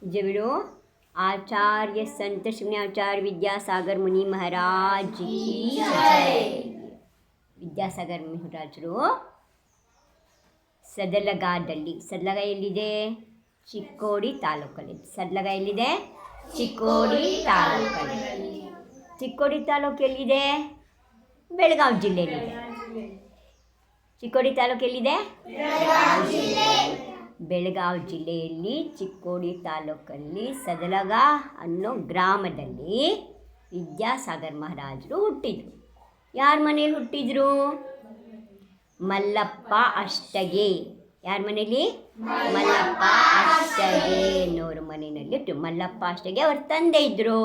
जबड़ो आचार्य संत श्री आचार्य विद्यासागर मुनि महाराज की जय। ವಿದ್ಯಾಸಾಗರ ಮಹಾರಾಜರು ಸದಲಗಾದಲ್ಲಿ, ಸದಲಗ ಎಲ್ಲಿದೆ? ಚಿಕ್ಕೋಡಿ ತಾಲೂಕಲ್ಲಿ. ಸದಲಗ ಎಲ್ಲಿದೆ? ಚಿಕ್ಕೋಡಿ ತಾಲೂಕಲ್ಲಿ. ಚಿಕ್ಕೋಡಿ ತಾಲೂಕು ಎಲ್ಲಿದೆ? ಬೆಳಗಾವಿ ಜಿಲ್ಲೆಯಲ್ಲಿದೆ. ಚಿಕ್ಕೋಡಿ ತಾಲೂಕು ಎಲ್ಲಿದೆ? ಬೆಳಗಾವಿ ಜಿಲ್ಲೆಯಲ್ಲಿ ಚಿಕ್ಕೋಡಿ ತಾಲೂಕಲ್ಲಿ ಸದಲಗ ಅನ್ನೋ ಗ್ರಾಮದಲ್ಲಿ ವಿದ್ಯಾಸಾಗರ ಮಹಾರಾಜರು ಹುಟ್ಟಿದರು. ಯಾರ ಮನೇಲಿ ಹುಟ್ಟಿದ್ರು? ಮಲ್ಲಪ್ಪ ಅಷ್ಟಗೆ. ಯಾರ ಮನೇಲಿ? ಮಲ್ಲಪ್ಪ ಅಷ್ಟಗೆ ಅನ್ನೋರ ಮನೆಯಲ್ಲಿ ಹುಟ್ಟು. ಮಲ್ಲಪ್ಪ ಅಷ್ಟಗೆ ಅವ್ರ ತಂದೆ ಇದ್ದರು.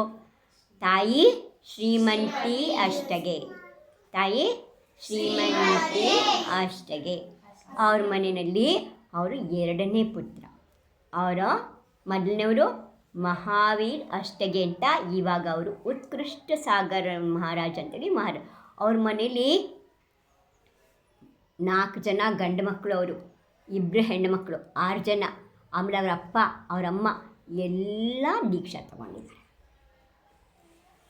ತಾಯಿ ಶ್ರೀಮಂತಿ ಅಷ್ಟಗೆ. ತಾಯಿ ಶ್ರೀಮಂತಿ ಅಷ್ಟಗೆ. ಅವ್ರ ಮನೆಯಲ್ಲಿ ಅವರು ಎರಡನೇ ಪುತ್ರ. ಅವರ ಮೊದಲನೇವರು ಮಹಾವೀರ್ ಅಷ್ಟಗೆ ಅಂತ, ಇವಾಗ ಅವರು ಉತ್ಕೃಷ್ಟ ಸಾಗರ ಮಹಾರಾಜ್ ಅಂತೇಳಿ ಅವ್ರ ಮನೇಲಿ 4 ಜನ ಗಂಡು ಮಕ್ಕಳು, ಅವರು 2 ಹೆಣ್ಣು ಮಕ್ಕಳು, 6 ಜನ. ಆಮೇಲೆ ಅವರ ಅಪ್ಪ ಅವರಮ್ಮ ಎಲ್ಲ ದೀಕ್ಷಾ ತಗೊಂಡಿದ್ದಾರೆ.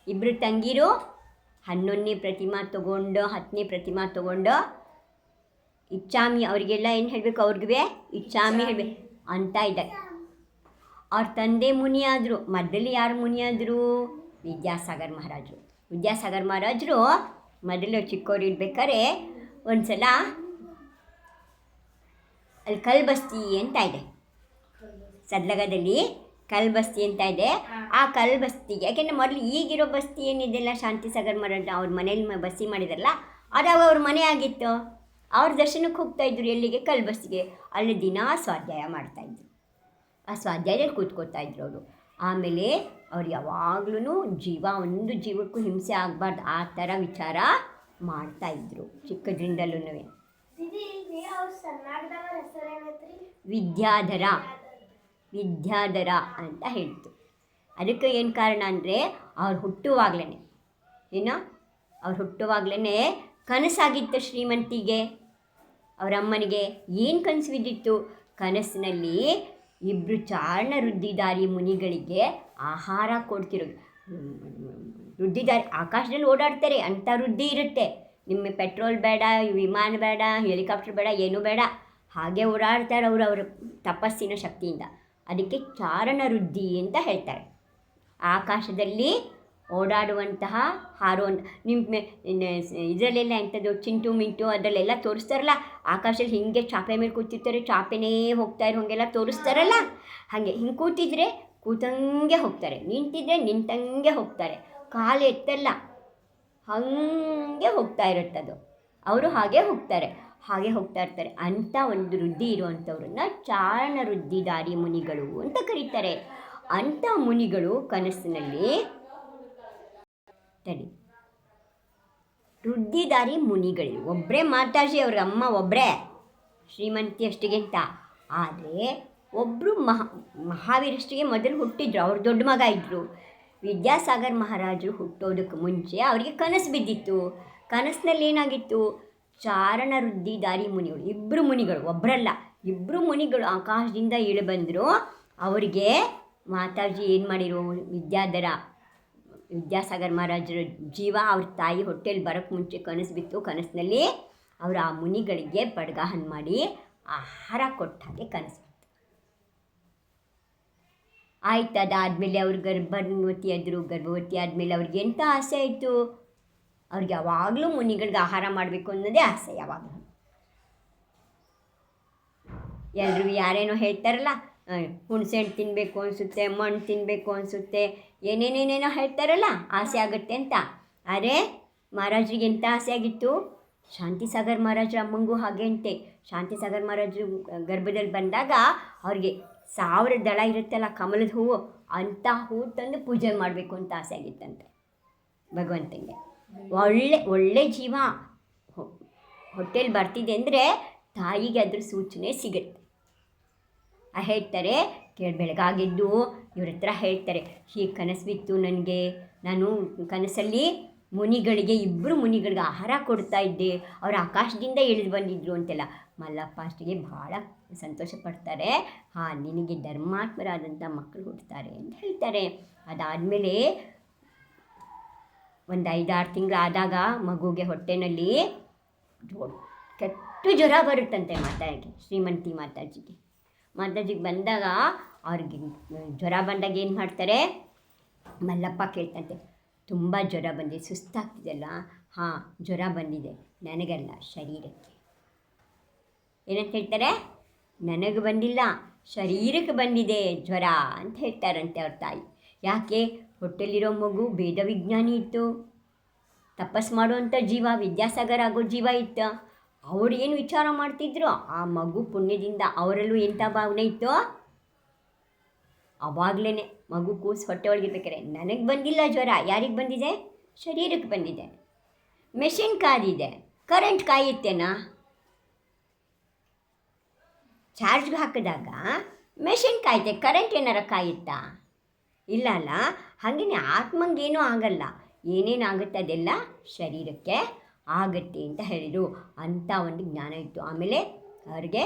2 ತಂಗಿರು 11ನೇ ಪ್ರತಿಮಾ ತೊಗೊಂಡು 10ನೇ ಪ್ರತಿಮಾ ತೊಗೊಂಡು ಇಚ್ಛಾಮಿ, ಅವರಿಗೆಲ್ಲ ಏನು ಹೇಳಬೇಕು? ಅವ್ರಿಗೂ ಇಚ್ಛಾಮಿ ಹೇಳಬೇಕು ಅಂತ ಇದ್ದಾರೆ. ಅವ್ರ ತಂದೆ ಮುನಿ ಆದರು. ಮೊದಲು ಯಾರು ಮುನಿ ಆದರು? ವಿದ್ಯಾಸಾಗರ ಮಹಾರಾಜರು. ವಿದ್ಯಾಸಾಗರ ಮಹಾರಾಜರು ಮೊದಲು ಚಿಕ್ಕವರು ಇರ್ಬೇಕಾದ್ರೆ ಒಂದು ಸಲ ಅಲ್ಲಿ ಕಲ್ಬಸ್ತಿ ಅಂತ ಇದೆ, ಸದ್ಲಗದಲ್ಲಿ ಕಲ್ಬಸ್ತಿ ಅಂತ ಇದೆ. ಆ ಕಲ್ಬಸ್ತಿಗೆ, ಯಾಕೆಂದರೆ ಮೊದಲು ಈಗಿರೋ ಬಸ್ತಿ ಏನಿದೆಲ್ಲ ಶಾಂತಿಸಾಗರ ಮಹಾರಾಜ ಅವ್ರ ಮನೇಲಿ ಬಸ್ತಿ ಮಾಡಿದಾರಲ್ಲ, ಅದಾಗ ಅವ್ರ ಮನೆ ಆಗಿತ್ತು. ಅವ್ರ ದರ್ಶನಕ್ಕೆ ಹೋಗ್ತಾಯಿದ್ರು. ಎಲ್ಲಿಗೆ? ಕಲ್ಬಸ್ತಿಗೆ. ಅಲ್ಲಿ ದಿನ ಸ್ವಾಧ್ಯಾಯ ಮಾಡ್ತಾಯಿದ್ರು. ಆ ಸ್ವಾಧ್ಯಾಯದಲ್ಲಿ ಕೂತ್ಕೋತಾಯಿದ್ರು ಅವರು. ಆಮೇಲೆ ಅವ್ರು ಯಾವಾಗ್ಲೂ ಒಂದು ಜೀವಕ್ಕೂ ಹಿಂಸೆ ಆಗಬಾರ್ದು ಆ ಥರ ವಿಚಾರ ಮಾಡ್ತಾಯಿದ್ರು ಚಿಕ್ಕದ್ರಿಂದಲೂ. ವಿದ್ಯಾಧರ ವಿದ್ಯಾಧರ ಅಂತ ಹೇಳ್ತು. ಅದಕ್ಕೆ ಏನು ಕಾರಣ ಅಂದರೆ ಅವ್ರು ಹುಟ್ಟುವಾಗಲೇ ಅವ್ರು ಹುಟ್ಟುವಾಗಲೇ ಕನಸಾಗಿತ್ತು ಶ್ರೀಮಂತಿಗೆ, ಅವರ ಅಮ್ಮನಿಗೆ. ಏನು ಕನಸು ಬಿದ್ದಿತ್ತು? ಕನಸಿನಲ್ಲಿ 2 ಚಾರಣ ವೃದ್ಧಿಧಾರಿ ಮುನಿಗಳಿಗೆ ಆಹಾರ ಕೊಡ್ತಿರೋದು. ವೃದ್ಧಿಧಾರಿ ಆಕಾಶದಲ್ಲಿ ಓಡಾಡ್ತಾರೆ ಅಂಥ ವೃದ್ಧಿ ಇರುತ್ತೆ. ನಿಮಗೆ ಪೆಟ್ರೋಲ್ ಬೇಡ, ವಿಮಾನ ಬೇಡ, ಹೆಲಿಕಾಪ್ಟರ್ ಬೇಡ, ಏನೂ ಬೇಡ, ಹಾಗೆ ಓಡಾಡ್ತಾರೆ ಅವರ ತಪಸ್ಸಿನ ಶಕ್ತಿಯಿಂದ. ಅದಕ್ಕೆ ಚಾರಣ ವೃದ್ಧಿ ಅಂತ ಹೇಳ್ತಾರೆ. ಆಕಾಶದಲ್ಲಿ ಓಡಾಡುವಂತಹ ನಿಮ್ಮ ಇದರಲ್ಲೆಲ್ಲ ಎಂಥದ್ದು ಚಿಂಟು ಮಿಂಟು ಅದರಲ್ಲೆಲ್ಲ ತೋರಿಸ್ತಾರಲ್ಲ, ಆಕಾಶದಲ್ಲಿ ಹಿಂಗೆ ಚಾಪೆ ಮೇಲೆ ಕೂತಿರ್ತಾರೆ, ಚಾಪೆನೇ ಹೋಗ್ತಾ ಇರೋ ಹಾಗೆಲ್ಲ ತೋರಿಸ್ತಾರಲ್ಲ, ಹಾಗೆ ಹಿಂಗೆ ಕೂತಿದ್ರೆ ಕೂತಂಗೆ ಹೋಗ್ತಾರೆ, ನಿಂತಿದ್ರೆ ನಿಂತಂಗೆ ಹೋಗ್ತಾರೆ, ಕಾಲು ಎತ್ತಲ್ಲ, ಹಾಗೆ ಹೋಗ್ತಾ ಇರುತ್ತದು. ಅವರು ಹಾಗೆ ಹೋಗ್ತಾ ಇರ್ತಾರೆ. ಅಂಥ ಒಂದು ವೃದ್ಧಿ ಇರುವಂಥವ್ರನ್ನ ಚಾರಣ ವೃದ್ಧಿಧಾರಿ ಮುನಿಗಳು ಅಂತ ಕರೀತಾರೆ. ಅಂಥ ಮುನಿಗಳು ಕನಸಿನಲ್ಲಿ ವೃದ್ಧಿಧಾರಿ ಮುನಿಗಳು ಒಬ್ಬರೇ ಮಾತಾಜಿ, ಅವ್ರ ಅಮ್ಮ ಒಬ್ಬರೇ ಶ್ರೀಮಂತಿ ಅಷ್ಟಿಗೆ ಅಂತ. ಆದರೆ ಒಬ್ಬರು ಮಹಾವೀರಷ್ಟಿಗೆ ಮೊದಲು ಹುಟ್ಟಿದ್ರು, ಅವ್ರು ದೊಡ್ಡ ಮಗ ಇದ್ದರು. ವಿದ್ಯಾಸಾಗರ ಮಹಾರಾಜರು ಹುಟ್ಟೋದಕ್ಕೆ ಮುಂಚೆ ಅವರಿಗೆ ಕನಸು ಬಿದ್ದಿತ್ತು. ಕನಸಿನಲ್ಲಿ ಏನಾಗಿತ್ತು? ಚಾರಣ ವೃದ್ಧಿಧಾರಿ ಮುನಿಗಳು, 2 ಮುನಿಗಳು, ಒಬ್ಬರಲ್ಲ 2 ಮುನಿಗಳು ಆಕಾಶದಿಂದ ಇಳಿ ಬಂದರು. ಅವರಿಗೆ ಮಾತಾಜಿ ಏನು ಮಾಡಿರು? ವಿದ್ಯಾಸಾಗರ ಮಹಾರಾಜರ ಜೀವ ಅವ್ರ ತಾಯಿ ಹೊಟ್ಟೆಯಲ್ಲಿ ಬರೋಕ್ಕೆ ಮುಂಚೆ ಕನಸು ಬಿತ್ತು. ಕನಸಿನಲ್ಲಿ ಅವರು ಆ ಮುನಿಗಳಿಗೆ ಬಡ್ಗಾಹನ್ ಮಾಡಿ ಆಹಾರ ಕೊಟ್ಟ ಹಾಗೆ ಕನಸು ಬಿತ್ತು. ಆಯ್ತು, ಅದಾದಮೇಲೆ ಅವ್ರು ಗರ್ಭವತಿ ಆದಮೇಲೆ ಅವ್ರಿಗೆ ಎಂಥ ಆಸೆ ಆಯಿತು? ಅವ್ರಿಗೆ ಯಾವಾಗಲೂ ಮುನಿಗಳಿಗೆ ಆಹಾರ ಮಾಡಬೇಕು ಅನ್ನೋದೇ ಆಸೆ. ಯಾವಾಗಲೂ ಎಲ್ಲರೂ ಯಾರೇನೋ ಹೇಳ್ತಾರಲ್ಲ, ಹುಣಸೆಹಣ್ಣು ತಿನ್ನಬೇಕು ಅನಿಸುತ್ತೆ, ಮಣ್ಣು ತಿನ್ನಬೇಕು ಅನಿಸುತ್ತೆ, ಏನೇನೇನೇನೋ ಹೇಳ್ತಾರಲ್ಲ, ಆಸೆ ಆಗುತ್ತೆ ಅಂತ. ಆದರೆ ಮಹಾರಾಜರಿಗೆ ಎಂಥ ಆಸೆ ಆಗಿತ್ತು? ಶಾಂತಿಸಾಗರ ಮಹಾರಾಜರ ಅಮ್ಮಂಗೂ ಹಾಗೆ ಅಂತೆ. ಶಾಂತಿಸಾಗರ ಮಹಾರಾಜರು ಗರ್ಭದಲ್ಲಿ ಬಂದಾಗ ಅವ್ರಿಗೆ 1000 ದಳ ಇರುತ್ತಲ್ಲ ಕಮಲದ ಹೂವು, ಅಂಥ ಹೂವು ತಂದು ಪೂಜೆ ಮಾಡಬೇಕು ಅಂತ ಆಸೆ ಆಗಿತ್ತಂತೆ ಭಗವಂತನಿಗೆ. ಒಳ್ಳೆ ಜೀವ ಹೊಟ್ಟೆಯಲ್ಲಿ ಬರ್ತಿದೆ ಅಂದರೆ ತಾಯಿಗೆ ಅದ್ರ ಸೂಚನೆ ಸಿಗುತ್ತೆ. ಹೇಳ್ತಾರೆ, ಬೆಳಗಾಗೆದ್ದು ಇವ್ರ ಹತ್ರ ಹೇಳ್ತಾರೆ, ಹೀಗೆ ಕನಸು ಬಿತ್ತು ನನಗೆ, ನಾನು ಕನಸಲ್ಲಿ ಮುನಿಗಳಿಗೆ, ಇಬ್ಬರು ಮುನಿಗಳಿಗೆ ಆಹಾರ ಕೊಡ್ತಾ ಇದ್ದೆ, ಅವರು ಆಕಾಶದಿಂದ ಇಳಿದು ಬಂದಿದ್ರು ಅಂತೆಲ್ಲ. ಮಲ್ಲಪ್ಪ ಅಷ್ಟಿಗೆ ಭಾಳ ಸಂತೋಷ ಪಡ್ತಾರೆ. ಹಾಂ, ನಿನಗೆ ಧರ್ಮಾತ್ಮರಾದಂಥ ಮಕ್ಕಳು ಹುಡ್ತಾರೆ ಅಂತ ಹೇಳ್ತಾರೆ. ಅದಾದಮೇಲೆ ಒಂದು 5-6 ತಿಂಗಳಾದಾಗ ಮಗುಗೆ ಹೊಟ್ಟೆನಲ್ಲಿ ಕೆಟ್ಟು ಜ್ವರ ಬರುತ್ತಂತೆ ಮಾತಾಜಿಗೆ, ಶ್ರೀಮಂತಿ ಮಾತಾಜಿಗೆ ಬಂದಾಗ ಅವ್ರಿಗೆ ಜ್ವರ ಬಂದಾಗ ಏನು ಮಾಡ್ತಾರೆ, ಮಲ್ಲಪ್ಪ ಕೇಳ್ತಂತೆ, ತುಂಬ ಜ್ವರ ಬಂದಿದೆ, ಸುಸ್ತಾಗ್ತಿದೆಯಲ್ಲ? ಹಾಂ, ಜ್ವರ ಬಂದಿದೆ, ನನಗಲ್ಲ ಶರೀರಕ್ಕೆ. ಏನಂತ ಹೇಳ್ತಾರೆ? ನನಗೆ ಬಂದಿಲ್ಲ, ಶರೀರಕ್ಕೆ ಬಂದಿದೆ ಜ್ವರ ಅಂತ ಹೇಳ್ತಾರಂತೆ ಅವ್ರ ತಾಯಿ. ಯಾಕೆ? ಹೊಟ್ಟೆಲಿರೋ ಮಗು ವೇದ ವಿಜ್ಞಾನಿ ಇತ್ತು, ತಪಸ್ ಮಾಡುವಂಥ ಜೀವ, ವಿದ್ಯಾಸಾಗರ ಆಗೋ ಜೀವ ಇತ್ತು. ಅವ್ರು ಏನು ವಿಚಾರ ಮಾಡ್ತಿದ್ರು, ಆ ಮಗು ಪುಣ್ಯದಿಂದ ಅವರಲ್ಲೂ ಎಂಥ ಭಾವನೆ ಇತ್ತು. ಅವಾಗಲೇ ಮಗು ಕೂಸು ಹೊಟ್ಟೆ ಒಳಗಿರ್ಬೇಕಾರೆ, ನನಗೆ ಬಂದಿಲ್ಲ ಜ್ವರ, ಯಾರಿಗೆ ಬಂದಿದೆ? ಶರೀರಕ್ಕೆ ಬಂದಿದೆ. ಮೆಷಿನ್ ಕಾದಿದೆ, ಕರೆಂಟ್ ಕಾಯುತ್ತೇನಾ? ಚಾರ್ಜ್ಗೆ ಹಾಕಿದಾಗ ಮೆಷಿನ್ ಕಾಯುತ್ತೆ, ಕರೆಂಟ್ ಏನಾರ ಕಾಯುತ್ತಾ? ಇಲ್ಲ ಅಲ್ಲ. ಹಾಗೆಯೇ ಆತ್ಮಂಗೇನೂ ಆಗಲ್ಲ, ಏನೇನಾಗುತ್ತೆ ಅದೆಲ್ಲ ಶರೀರಕ್ಕೆ ಆಗುತ್ತೆ ಅಂತ ಹೇಳಿದರು. ಅಂಥ ಒಂದು ಜ್ಞಾನ ಇತ್ತು. ಆಮೇಲೆ ಅವ್ರಿಗೆ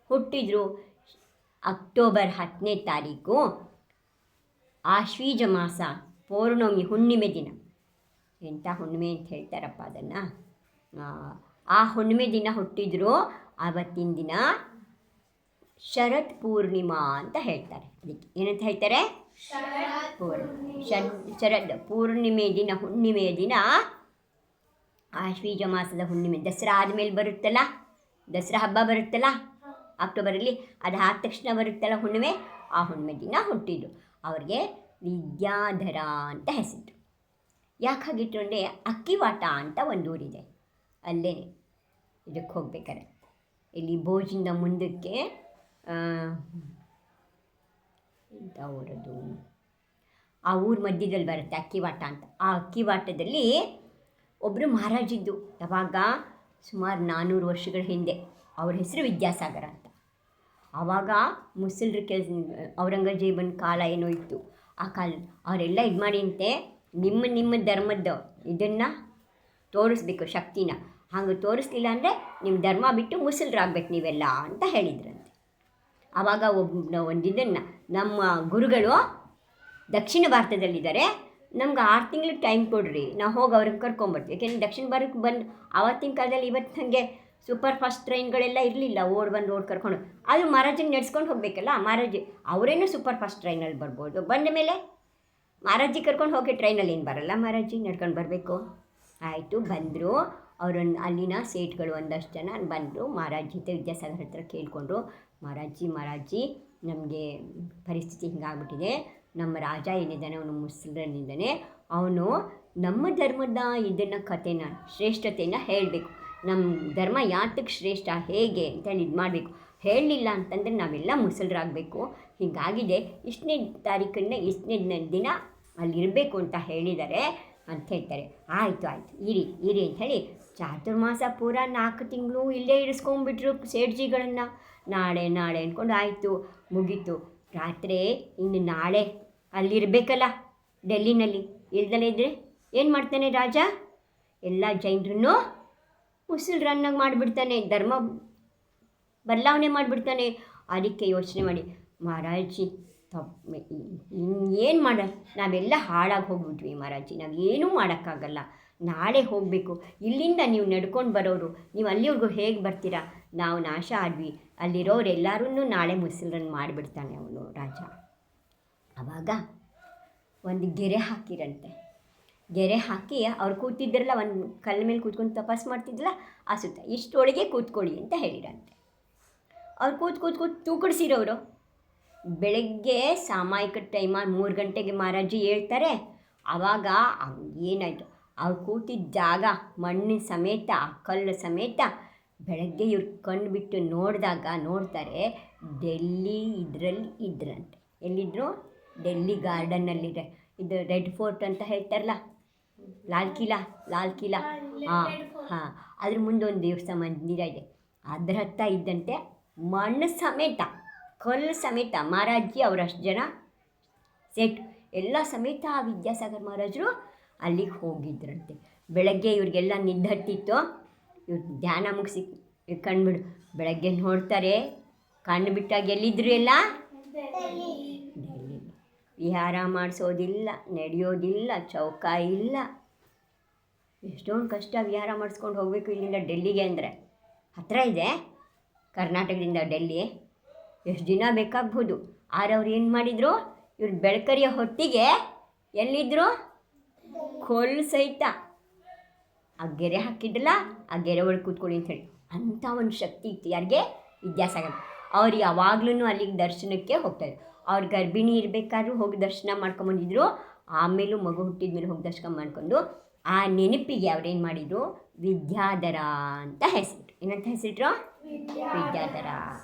ಹುಟ್ಟಿದ್ರು ಅಕ್ಟೋಬರ್ 10ನೇ ತಾರೀಕು, ಆಶ್ವೀಜ ಮಾಸ ಪೌರ್ಣಮಿ, ಹುಣ್ಣಿಮೆ ದಿನ. ಎಂಥ ಹುಣ್ಣಿಮೆ ಅಂತ ಹೇಳ್ತಾರಪ್ಪ ಅದನ್ನು. ಆ ಹುಣ್ಣಿಮೆ ದಿನ ಹುಟ್ಟಿದ್ರು. ಆವತ್ತಿನ ದಿನ ಶರತ್ ಪೂರ್ಣಿಮಾ ಅಂತ ಹೇಳ್ತಾರೆ. ಅದಕ್ಕೆ ಏನಂತ ಹೇಳ್ತಾರೆ? ಶರದ್ ಪೂರ್ಣಿಮೆ ದಿನ, ಹುಣ್ಣಿಮೆಯ ದಿನ, ಆಶ್ವೀಜ ಮಾಸದ ಹುಣ್ಣಿಮೆ. ದಸರಾ ಆದಮೇಲೆ ಬರುತ್ತಲ್ಲ, ದಸರಾ ಹಬ್ಬ ಬರುತ್ತಲ್ಲ ಅಕ್ಟೋಬರಲ್ಲಿ, ಅದು ಆದ ತಕ್ಷಣ ಬರುತ್ತಲ್ಲ ಹುಣ್ಣಿಮೆ, ಆ ಹುಣ್ಣಿಮೆ ದಿನ ಹುಟ್ಟಿದ್ರು. ಅವ್ರಿಗೆ ವಿದ್ಯಾಧರ ಅಂತ ಹೆಸರು. ಯಾಕೆ ಹಾಗಿಟ್ರು ಅಂದರೆ, ಅಕ್ಕಿವಾಟ ಅಂತ ಒಂದು ಊರಿದೆ, ಅಲ್ಲೇ ಇದಕ್ಕೆ ಹೋಗ್ಬೇಕಾರೆ, ಇಲ್ಲಿ ಭೋಜಿಂದ ಮುಂದಕ್ಕೆ ಎಂಥ ಊರದು, ಆ ಊರ ಮಧ್ಯದಲ್ಲಿ ಬರುತ್ತೆ ಅಕ್ಕಿವಾಟ ಅಂತ. ಆ ಅಕ್ಕಿವಾಟದಲ್ಲಿ ಒಬ್ಬರು ಮಹಾರಾಜಿದ್ದು, ಯಾವಾಗ ಸುಮಾರು 400 ವರ್ಷಗಳ ಹಿಂದೆ. ಅವ್ರ ಹೆಸರು ವಿದ್ಯಾಸಾಗರ ಅಂತ. ಆವಾಗ ಮುಸಲ್ರ ಔರಂಗಜೇಬನ ಕಾಲ ಏನೋ ಇತ್ತು. ಆ ಕಾಲ ಅವರೆಲ್ಲ ಇದು ಮಾಡಿ ಅಂತೆ, ನಿಮ್ಮ ಧರ್ಮದ್ದು ಇದನ್ನು ತೋರಿಸ್ಬೇಕು, ಶಕ್ತಿನ. ಹಾಗೆ ತೋರಿಸ್ಲಿಲ್ಲ ಅಂದರೆ ನಿಮ್ಮ ಧರ್ಮ ಬಿಟ್ಟು ಮುಸಲ್ರಾಗಬೇಕು ನೀವೆಲ್ಲ ಅಂತ ಹೇಳಿದ್ರಂತೆ. ಆವಾಗ ಒಂದಿದ್ದನ್ನು ನಮ್ಮ ಗುರುಗಳು ದಕ್ಷಿಣ ಭಾರತದಲ್ಲಿದ್ದಾರೆ, ನಮ್ಗೆ 6 ತಿಂಗಳು ಟೈಮ್ ಕೊಡ್ರಿ, ನಾವು ಹೋಗಿ ಅವ್ರಿಗೆ ಕರ್ಕೊಂಬರ್ತೀವಿ. ಯಾಕೆಂದರೆ ದಕ್ಷಿಣ ಭಾರತಕ್ಕೆ ಬಂದು ಆವತ್ತಿನ ಕಾಲದಲ್ಲಿ ಇವತ್ತು ಹಾಗೆ ಸೂಪರ್ ಫಾಸ್ಟ್ ಟ್ರೈನ್ಗಳೆಲ್ಲ ಇರಲಿಲ್ಲ, ಓಡ್ ಕರ್ಕೊಂಡು. ಅದು ಮಹಾರಾಜಿಗೆ ನಡೆಸ್ಕೊಂಡು ಹೋಗಬೇಕಲ್ಲ. ಮಹಾರಾಜಿ ಅವರೇನು ಸೂಪರ್ ಫಾಸ್ಟ್ ಟ್ರೈನಲ್ಲಿ ಬರ್ಬೋದು. ಬಂದ ಮೇಲೆ ಮಹಾರಾಜಿ ಕರ್ಕೊಂಡು ಹೋಗಿ ಟ್ರೈನಲ್ಲಿ ಏನು ಬರಲ್ಲ, ಮಹಾರಾಜಿ ನಡ್ಕೊಂಡು ಬರಬೇಕು. ಆಯಿತು, ಬಂದರು. ಅವರನ್ನು ಅಲ್ಲಿನ ಸೇಟ್ಗಳು ಒಂದಷ್ಟು ಜನ ಬಂದರು. ಮಹಾರಾಜಿ ವಿದ್ಯಾಸಾಗರ ಹತ್ರ ಕೇಳಿಕೊಂಡ್ರು, ಮಹಾರಾಜಿ ನಮಗೆ ಪರಿಸ್ಥಿತಿ ಹಿಂಗಾಗ್ಬಿಟ್ಟಿದೆ, ನಮ್ಮ ರಾಜ ಏನಿದ್ದಾನೆ ಅವನು ಮುಸ್ಲಿಮನಿದ್ದಾನೆ, ಅವನು ನಮ್ಮ ಧರ್ಮದ ಇದನ್ನು ಕಥೆನ ಶ್ರೇಷ್ಠತೆಯನ್ನು ಹೇಳಬೇಕು, ನಮ್ಮ ಧರ್ಮ ಯಾತಕ್ಕೆ ಶ್ರೇಷ್ಠ ಹೇಗೆ ಅಂತೇಳಿ ಇದು ಮಾಡಬೇಕು. ಹೇಳಲಿಲ್ಲ ಅಂತಂದರೆ ನಾವೆಲ್ಲ ಮುಸಲ್ರಾಗಬೇಕು. ಹೀಗಾಗಿದೆ, ಇಷ್ಟನೇ ತಾರೀಕನ್ನು ಇಷ್ಟನೇ ದಿನ ಅಲ್ಲಿರಬೇಕು ಅಂತ ಹೇಳಿದ್ದಾರೆ ಅಂತ ಹೇಳ್ತಾರೆ. ಆಯಿತು ಇರಿ ಅಂಥೇಳಿ ಚಾತುರ್ಮಾಸ ಪೂರ 4 ತಿಂಗಳು ಇಲ್ಲೇ ಇರಿಸ್ಕೊಂಡ್ಬಿಟ್ರು ಸೇಠ್ಜಿಗಳನ್ನು. ನಾಳೆ ಅಂದ್ಕೊಂಡು ಆಯಿತು, ಮುಗೀತು. ರಾತ್ರಿ ಇನ್ನು ನಾಳೆ ಅಲ್ಲಿರಬೇಕಲ್ಲ ಡೆಲ್ಲಿನಲ್ಲಿ. ಇಲ್ದಲೇ ಇದ್ದರೆ ಏನು ಮಾಡ್ತಾನೆ ರಾಜ? ಎಲ್ಲ ಜೈನರನ್ನು ಮುಸಲ್ರನ್ನಾಗಿ ಮಾಡಿಬಿಡ್ತಾನೆ, ಧರ್ಮ ಬದಲಾವಣೆ ಮಾಡಿಬಿಡ್ತಾನೆ. ಅದಕ್ಕೆ ಯೋಚನೆ ಮಾಡಿ, ಮಹಾರಾಜಿ ಏನು ಮಾಡ, ನಾವೆಲ್ಲ ಹಾಳಾಗಿ ಹೋಗ್ಬಿಟ್ವಿ ಮಹಾರಾಜಿ, ನಾವು ಏನೂ ಮಾಡೋಕ್ಕಾಗಲ್ಲ, ನಾಳೆ ಹೋಗಬೇಕು. ಇಲ್ಲಿಂದ ನೀವು ನಡ್ಕೊಂಡು ಬರೋರು, ನೀವು ಅಲ್ಲಿವರೆಗೂ ಹೇಗೆ ಬರ್ತೀರಾ? ನಾವು ನಾಶ ಆದ್ವಿ, ಅಲ್ಲಿರೋರೆಲ್ಲರೂ ನಾಳೆ ಮುಸಲ್ರನ್ನು ಮಾಡಿಬಿಡ್ತಾನೆ ಅವನು ರಾಜ. ಆವಾಗ ಒಂದು ಗೆರೆ ಹಾಕಿರಂತೆ. ಗೆರೆ ಹಾಕಿ ಅವ್ರು ಕೂತಿದ್ರಲ್ಲ, ಒಂದು ಕಲ್ಲ ಮೇಲೆ ಕೂತ್ಕೊಂಡು ತಪಾಸ್ ಮಾಡ್ತಿದ್ರಲ್ಲ, ಆ ಸುತ್ತ ಇಷ್ಟೊಳಗೆ ಕೂತ್ಕೊಳ್ಳಿ ಅಂತ ಹೇಳಿರಂತೆ. ಅವ್ರು ಕೂತು ತೂಕಡಿಸಿರೋರು. ಬೆಳಗ್ಗೆ ಸಾಮಾಯಿಕ ಟೈಮ 3 ಗಂಟೆಗೆ ಮಹಾರಾಜಿ ಹೇಳ್ತಾರೆ. ಆವಾಗ ಏನಾಯಿತು, ಅವ್ರು ಕೂತಿದ್ದ ಜಾಗ ಮಣ್ಣಿನ ಸಮೇತ, ಕಲ್ಲು ಸಮೇತ, ಬೆಳಗ್ಗೆ ಇವ್ರು ಕಣ್ಣು ಬಿಟ್ಟು ನೋಡ್ತಾರೆ, ಡೆಲ್ಲಿ ಇದರಲ್ಲಿ ಇದ್ರಂತೆ. ಎಲ್ಲಿದ್ದರು? ಡೆಲ್ಲಿ ಗಾರ್ಡನ್ನಲ್ಲಿದೆ. ಇದು ರೆಡ್ ಫೋರ್ಟ್ ಅಂತ ಹೇಳ್ತಾರಲ್ಲ, ಲಾಲ್ ಕಿಲಾ. ಹಾಂ, ಅದ್ರ ಮುಂದೆ ಒಂದು ದೇವಸ್ಥಾನ ಮಂದಿರ ಇದೆ. ಅದ್ರ ಹತ್ರ ಇದ್ದಂತೆ ಮಣ್ಣು ಸಮೇತ, ಕಲ್ಲು ಸಮೇತ ಮಹಾರಾಜಿ ಅವರಷ್ಟು ಜನ ಸೆಟ್ ಎಲ್ಲ ಸಮೇತ ಆ ವಿದ್ಯಾಸಾಗರ ಮಹಾರಾಜರು ಅಲ್ಲಿಗೆ ಹೋಗಿದ್ರಂತೆ. ಬೆಳಗ್ಗೆ ಇವ್ರಿಗೆಲ್ಲ ನಿದ್ದೆ ಹತ್ತಿತ್ತು. ಇವ್ರು ಧ್ಯಾನ ಮುಗಿಸಿ ಕಂಡುಬಿಡು ಬೆಳಗ್ಗೆ ನೋಡ್ತಾರೆ, ಕಣ್ಣು ಬಿಟ್ಟಾಗ ಎಲ್ಲಿದ್ರು ಎಲ್ಲ ಡೆಲ್ಲಿ. ವಿಹಾರ ಮಾಡಿಸೋದಿಲ್ಲ, ನಡೆಯೋದಿಲ್ಲ, ಚೌಕ ಇಲ್ಲ. ಎಷ್ಟೊಂದು ಕಷ್ಟ ವಿಹಾರ ಮಾಡಿಸ್ಕೊಂಡು ಹೋಗಬೇಕು ಇಲ್ಲಿಂದ ಡೆಲ್ಲಿಗೆ. ಅಂದರೆ ಹತ್ತಿರ ಇದೆ ಕರ್ನಾಟಕದಿಂದ ಡೆಲ್ಲಿ, ಎಷ್ಟು ದಿನ ಬೇಕಾಗ್ಬೋದು. ಆದ್ರೆ ಅವ್ರು ಏನು ಮಾಡಿದರು, ಇವ್ರು ಬೆಳಕರಿಯ ಹೊತ್ತಿಗೆ ಎಲ್ಲಿದ್ದರು, ಕೊಲ್ಲು ಸಹಿತ ಆ ಗೆರೆ ಹಾಕಿದ್ರಲ್ಲ, ಆ ಗೆರೆ ಒಳಗೆ ಕೂತ್ಕೊಳ್ಳಿ ಅಂಥೇಳಿ. ಅಂಥ ಒಂದು ಶಕ್ತಿ ಇತ್ತು ಯಾರಿಗೆ, ವಿದ್ಯಾಸಾಗರ. ಅವ್ರು ಯಾವಾಗ್ಲೂ ಅಲ್ಲಿಗೆ ದರ್ಶನಕ್ಕೆ ಹೋಗ್ತಾಯಿದ್ರು. ಅವ್ರು ಗರ್ಭಿಣಿ ಇರಬೇಕಾದ್ರೂ ಹೋಗಿ ದರ್ಶನ ಮಾಡ್ಕೊಂಬಂದಿದ್ರು. ಆಮೇಲೂ ಮಗು ಹುಟ್ಟಿದ ಮೇಲೆ ಹೋಗಿ ದರ್ಶನ ಮಾಡ್ಕೊಂಡು ಆ ನೆನಪಿಗೆ ಅವ್ರೇನು ಮಾಡಿದರು, ವಿದ್ಯಾಧರ ಅಂತ ಹೆಸರಿಟ್ರು. ಏನಂತ ಹೆಸರಿಟ್ರು, ವಿದ್ಯಾಧರ.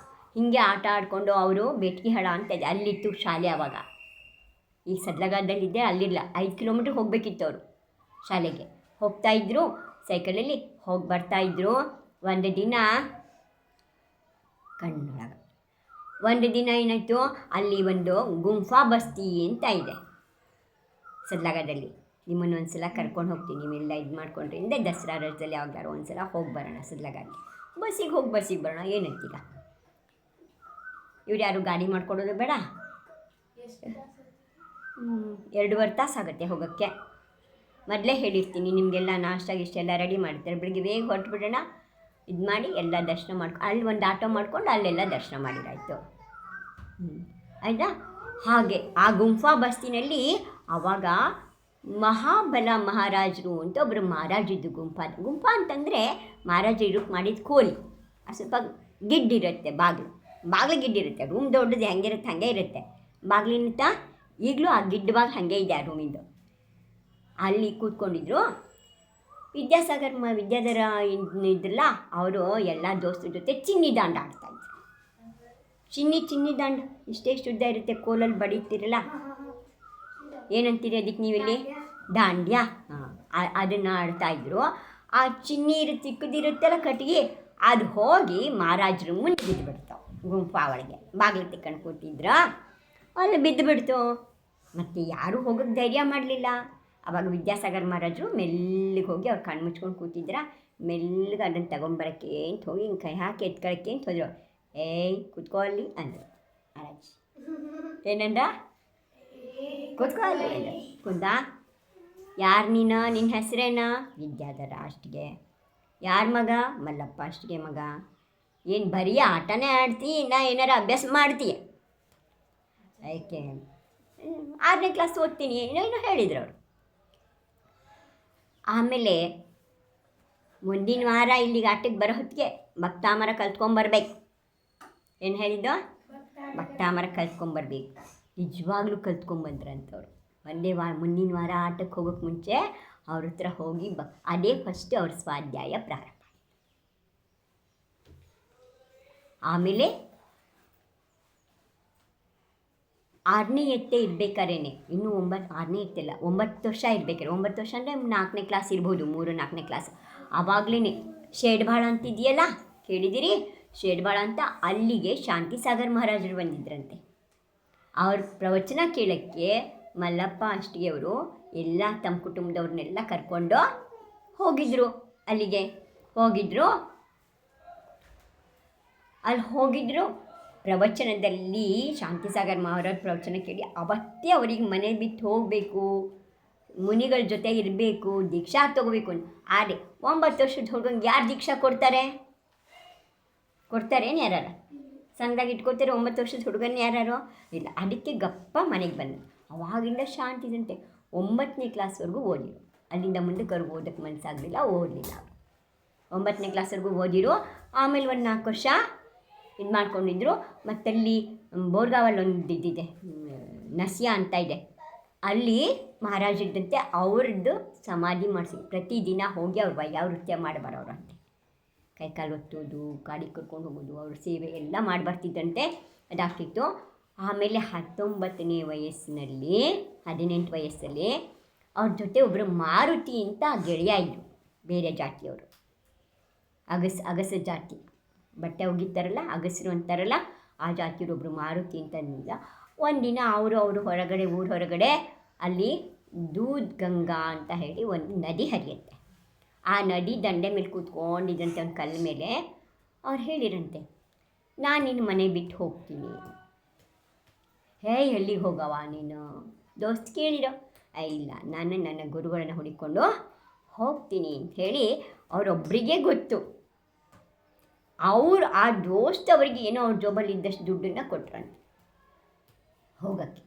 ಹೀಗೆ ಆಟ ಆಡಿಕೊಂಡು ಅವರು ಬೇಟ್ಕಿಹಳ ಅಂತ ಇದೆ, ಅಲ್ಲಿತ್ತು ಶಾಲೆ. ಆವಾಗ ಈಗ ಸದ್ಲಗಾದಲ್ಲಿದ್ದೆ, ಅಲ್ಲಿರಲ್ಲ. 5 ಕಿಲೋಮೀಟ್ರ್ ಹೋಗಬೇಕಿತ್ತು ಅವರು ಶಾಲೆಗೆ. ಹೋಗ್ತಾಯಿದ್ರು, ಸೈಕಲಲ್ಲಿ ಹೋಗಿ ಬರ್ತಾಯಿದ್ರು. ಒಂದು ದಿನ ಕಣ್ಣೊಳಗೆ ಒಂದು ದಿನ ಏನಾಯಿತು, ಅಲ್ಲಿ ಒಂದು ಗುಂಫಾ ಬಸ್ತಿ ಅಂತ ಇದೆ ಸದ್ಲಗಾದಲ್ಲಿ. ನಿಮ್ಮನ್ನು ಒಂದು ಸಲ ಕರ್ಕೊಂಡು ಹೋಗ್ತೀನಿ, ನೀವೆಲ್ಲ ಇದು ಮಾಡ್ಕೊಂಡ್ರಿಂದ ದಸರಾ ರಜದಲ್ಲಿ ಯಾವಾಗಲಾರು ಒಂದು ಸಲ ಹೋಗಿ ಬರೋಣ ಸದ್ಲಗಾಗೆ. ಬಸ್ಸಿಗೆ ಬರೋಣ, ಏನಂತೀಗ? ಇವ್ರು ಯಾರು ಗಾಡಿ ಮಾಡ್ಕೊಡೋದು ಬೇಡ, 2.5 ತಾಸು ಆಗುತ್ತೆ ಹೋಗೋಕ್ಕೆ. ಮೊದಲೇ ಹೇಳಿರ್ತೀನಿ ನಿಮಗೆಲ್ಲ ನಾಷ್ಟಾಗಿ ಇಷ್ಟೆಲ್ಲ ರೆಡಿ ಮಾಡ್ತಾರೆ. ಬೆಳಿಗ್ಗೆ ಬೇಗ ಹೊರಟುಬಿಡೋಣ, ಇದು ಮಾಡಿ ಎಲ್ಲ ದರ್ಶನ ಮಾಡ್ಕೊಂಡು ಅಲ್ಲಿ ಒಂದು ಆಟೋ ಮಾಡ್ಕೊಂಡು ಅಲ್ಲೆಲ್ಲ ದರ್ಶನ ಮಾಡಿರಾಯ್ತು. ಆಯಿತಾ? ಹಾಗೆ ಆ ಗುಂಫಾ ಬಸ್ತಿನಲ್ಲಿ ಆವಾಗ ಮಹಾಬಲ ಮಹಾರಾಜರು ಅಂತ ಒಬ್ಬರು ಮಹಾರಾಜಿದ್ದು. ಗುಂಫಾ ಅಂತಂದರೆ ಮಹಾರಾಜ ಇರೋಕ್ಕೆ ಮಾಡಿದ ಕೋಲಿ. ಅದು ಸ್ವಲ್ಪ ಗಿಡ್ಡಿರುತ್ತೆ, ಬಾಗಿಲು ಗಿಡ್ಡಿರುತ್ತೆ. ರೂಮ್ ದೊಡ್ಡದು ಹೆಂಗಿರುತ್ತೆ ಹಾಗೆ ಇರುತ್ತೆ. ಬಾಗಿಲಿನಿಂದ ಈಗಲೂ ಆ ಗಿಡ್ಡವಾಗ ಹಾಗೆ ಇದೆ ಆ ರೂಮಿಂದು. ಅಲ್ಲಿ ಕೂತ್ಕೊಂಡಿದ್ರು. ವಿದ್ಯಾಧರ ಇದ್ರಲ್ಲ, ಅವರು ಎಲ್ಲ ದೋಸ್ತರ ಜೊತೆ ಚಿನ್ನಿ ದಾಂಡು ಆಡ್ತಾಯಿದ್ರು. ಚಿನ್ನಿ ದಾಂಡು ಇಷ್ಟೇ ಶುದ್ಧ ಇರುತ್ತೆ, ಕೋಲಲ್ಲಿ ಬಡಿತೀರಲ್ಲ, ಏನಂತೀರಿ ಅದಕ್ಕೆ ನೀವಿಲ್ಲಿ? ದಾಂಡ್ಯ. ಅದನ್ನು ಆಡ್ತಾಯಿದ್ರು. ಆ ಚಿನ್ನಿ ಚಿಕ್ಕದಿರುತ್ತಲ್ಲ ಕಟ್ಟಿಗೆ, ಅದು ಹೋಗಿ ಮಹಾರಾಜರು ಮುಂದೆ ಬಿದ್ದು ಬಿಡ್ತಾವೆ. ಗುಂಫಾ ಒಳಗೆ ಬಾಗಿಲು ತಿಕ್ಕೊಂಡು ಕೂತಿದ್ರ, ಅಲ್ಲಿ ಬಿದ್ದು ಬಿಡ್ತು. ಮತ್ತು ಯಾರೂ ಹೋಗೋಕ್ಕೆ ಧೈರ್ಯ ಮಾಡಲಿಲ್ಲ. ಆವಾಗ ವಿದ್ಯಾಸಾಗರ ಮಹಾರಾಜರು ಮೆಲ್ಲಿಗೆ ಹೋಗಿ ಅವ್ರು ಕಣ್ಣು ಮುಚ್ಕೊಂಡು ಕೂತಿದ್ರ. ಮೆಲ್ಲಿಗೆ ಅದನ್ನು ತಗೊಂಬರೋಕ್ಕೆ ಅಂತ ಹೋಗಿ ಹಿಂಗೆ ಕೈ ಹಾಕಿ ಎತ್ಕೊಳ್ಳೋಕ್ಕೆ ಅಂತ ಹೋದ್ರು. ಏಯ್ ಕೂತ್ಕೊಳ್ಳಿ ಅಂದರು ಮಹಾರಾಜ್. ಏನಂದ? ಕೂತ್ಕೊಳ್ಳಿ ಅಂದ. ಕುಂದ, ಯಾರು ನಿನ್ನ ಹೆಸರೇನ? ವಿದ್ಯಾಧರ ಅಷ್ಟಿಗೆ. ಯಾರ ಮಗ? ಮಲ್ಲಪ್ಪ ಅಷ್ಟಿಗೆ ಮಗ. ಏನು ಬರೀ ಆಟನೇ ಆಡ್ತೀಯ, ನಾ ಏನಾರು ಅಭ್ಯಾಸ ಮಾಡ್ತೀಯ? ಯಾಕೆ 6ನೇ ಕ್ಲಾಸ್ ಓದ್ತೀನಿ ಏನೋ ಹೇಳಿದ್ರು ಅವರು. ಆಮೇಲೆ ಮುಂದಿನ ವಾರ ಇಲ್ಲಿಗೆ ಆಟಕ್ಕೆ ಬರೋ ಹೊತ್ತಿಗೆ ಭಕ್ತಾಮರ ಕಲ್ತ್ಕೊಂಬರ್ಬೇಕು. ಏನು ಹೇಳಿದ್ದು? ಭಕ್ತಾಮರ ಕಲ್ತ್ಕೊಂಬರ್ಬೇಕು. ನಿಜವಾಗ್ಲೂ ಕಲ್ತ್ಕೊಂಬಂದ್ರಂಥವ್ರು. ಮುಂದಿನ ವಾರ ಆಟಕ್ಕೆ ಹೋಗೋಕ್ಕೆ ಮುಂಚೆ ಅವ್ರ ಹತ್ರ ಹೋಗಿ ಅದೇ ಫಸ್ಟ್ ಅವ್ರ ಸ್ವಾಧ್ಯಾಯ ಪ್ರಾರಂಭ. ಆಮೇಲೆ 6ನೇ ಎತ್ತೆ ಇರಬೇಕಾರೇನೆ, ಇನ್ನೂ 6ನೇ ಎತ್ತಿಲ್ಲ, 9 ವರ್ಷ ಇರಬೇಕಾರೆ. 9 ವರ್ಷ ಅಂದರೆ 4ನೇ ಕ್ಲಾಸ್ ಇರ್ಬೋದು, 3-4ನೇ ಕ್ಲಾಸ್. ಆವಾಗಲೇ ಶೇಡ್ಬಾಳ ಅಂತಿದೆಯಲ್ಲ, ಕೇಳಿದಿರಿ? ಶೇಡ್ಬಾಳ ಅಂತ ಅಲ್ಲಿಗೆ ಶಾಂತಿಸಾಗರ್ ಮಹಾರಾಜರು ಬಂದಿದ್ರಂತೆ. ಅವ್ರ ಪ್ರವಚನ ಕೇಳೋಕ್ಕೆ ಮಲ್ಲಪ್ಪ ಅಷ್ಟಿಗೆ ಅವರು ಎಲ್ಲ ತಮ್ಮ ಕುಟುಂಬದವ್ರನ್ನೆಲ್ಲ ಕರ್ಕೊಂಡು ಹೋಗಿದ್ರು. ಅಲ್ಲಿಗೆ ಹೋಗಿದ್ರು. ಅಲ್ಲಿ ಹೋಗಿದ್ರು. ಪ್ರವಚನದಲ್ಲಿ ಶಾಂತಿಸಾಗರ್ ಮಹಾರಾಜ್ ಪ್ರವಚನ ಕೇಳಿ ಅವತ್ತೇ ಅವರಿಗೆ ಮನೆ ಬಿಟ್ಟು ಹೋಗಬೇಕು, ಮುನಿಗಳ ಜೊತೆ ಇರಬೇಕು, ದೀಕ್ಷಾ ತಗೋಬೇಕು. ಆದರೆ 9 ವರ್ಷದ ಹುಡುಗಂಗೆ ಯಾರು ದೀಕ್ಷಾ ಕೊಡ್ತಾರೇನು? ಯಾರು ಸಂಘದಾಗ ಇಟ್ಕೋತಾರೆ 9 ವರ್ಷದ ಹುಡುಗನ? ಯಾರು ಇಲ್ಲ. ಅದಕ್ಕೆ ಗಪ್ಪ ಮನೆಗೆ ಬಂದ. ಅವಾಗಿಂದ ಶಾಂತಿದಂತೆ 9ನೇ ಕ್ಲಾಸ್ವರೆಗೂ ಓದಿರು. ಅಲ್ಲಿಂದ ಮುಂದಕ್ಕೆ ಅವ್ರಿಗೆ ಓದೋಕ್ಕೆ ಮನಸ್ಸಾಗಲಿಲ್ಲ, ಓದಲಿಲ್ಲ. 9ನೇ ಕ್ಲಾಸ್ವರೆಗೂ ಓದಿರು. ಆಮೇಲೆ ಒಂದು 4 ವರ್ಷ ಇದು ಮಾಡ್ಕೊಂಡಿದ್ರು. ಮತ್ತಲ್ಲಿ ಬೋರ್ಗಾವಲ್ಲಿ ಒಂದು ಇದ್ದಿದೆ, ನಸಿಯಾ ಅಂತ ಇದೆ, ಅಲ್ಲಿ ಮಹಾರಾಜ ಇದ್ದಂತೆ. ಅವ್ರದ್ದು ಸಮಾಧಿ ಮಾಡಿಸಿ ಪ್ರತಿದಿನ ಹೋಗಿ ಅವ್ರು ವೈಯಾವೃತ್ಯ ಮಾಡಿ ಬರೋರಂತೆ. ಕೈಕಾಲು ಒತ್ತೋದು, ಗಾಡಿ ಕರ್ಕೊಂಡು ಹೋಗೋದು, ಅವ್ರ ಸೇವೆ ಎಲ್ಲ ಮಾಡಿ ಬರ್ತಿದ್ದಂತೆ. ಅದಾಗ್ತಿತ್ತು. ಆಮೇಲೆ 19ನೇ ವಯಸ್ಸಿನಲ್ಲಿ, 18 ವಯಸ್ಸಲ್ಲಿ ಅವ್ರ ಜೊತೆ ಒಬ್ಬರು ಮಾರುತಿ ಅಂತ ಗೆಳೆಯ ಇದ್ದರು, ಬೇರೆ ಜಾತಿಯವರು. ಅಗಸ ಜಾತಿ, ಬಟ್ಟೆ ಒಗಿತಾರಲ್ಲ, ಅಗಸರು ಅಂತಾರಲ್ಲ, ಆ ಜಾತಿಯವರು ಒಬ್ಬರು ಮಾರುತಿ ಅಂತ ಅಂದಿಲ್ಲ. ಒಂದಿನ ಅವರು ಹೊರಗಡೆ, ಊರ ಹೊರಗಡೆ ಅಲ್ಲಿ ದೂದ್ ಗಂಗಾ ಅಂತ ಹೇಳಿ ಒಂದು ನದಿ ಹರಿಯುತ್ತೆ. ಆ ನದಿ ದಂಡೆ ಮೇಲೆ ಕೂತ್ಕೊಂಡಿದ್ದಂತೆ ಒಂದು ಕಲ್ಲ ಮೇಲೆ ಅವ್ರು ಹೇಳಿರಂತೆ, ನಾನು ನಿನ್ನ ಮನೆ ಬಿಟ್ಟು ಹೋಗ್ತೀನಿ. ಎಲ್ಲಿಗೆ ಹೋಗವ ನೀನು ದೋಸ್ತ್ ಕೇಳಿರೋ? ಇಲ್ಲ, ನಾನು ನನ್ನ ಗುರುಗಳನ್ನು ಹುಡುಕೊಂಡು ಹೋಗ್ತೀನಿ ಅಂತ ಹೇಳಿ ಅವರೊಬ್ಬರಿಗೆ ಗೊತ್ತು. ಆ ದೋಸ್ತ್ ಅವರಿಗೆ ಏನೋ ಅವ್ರ ಜೋಬಲ್ಲಿ ಇದ್ದಷ್ಟು ದುಡ್ಡನ್ನು ಕೊಟ್ರಂತೆ ಹೋಗೋಕ್ಕೆ.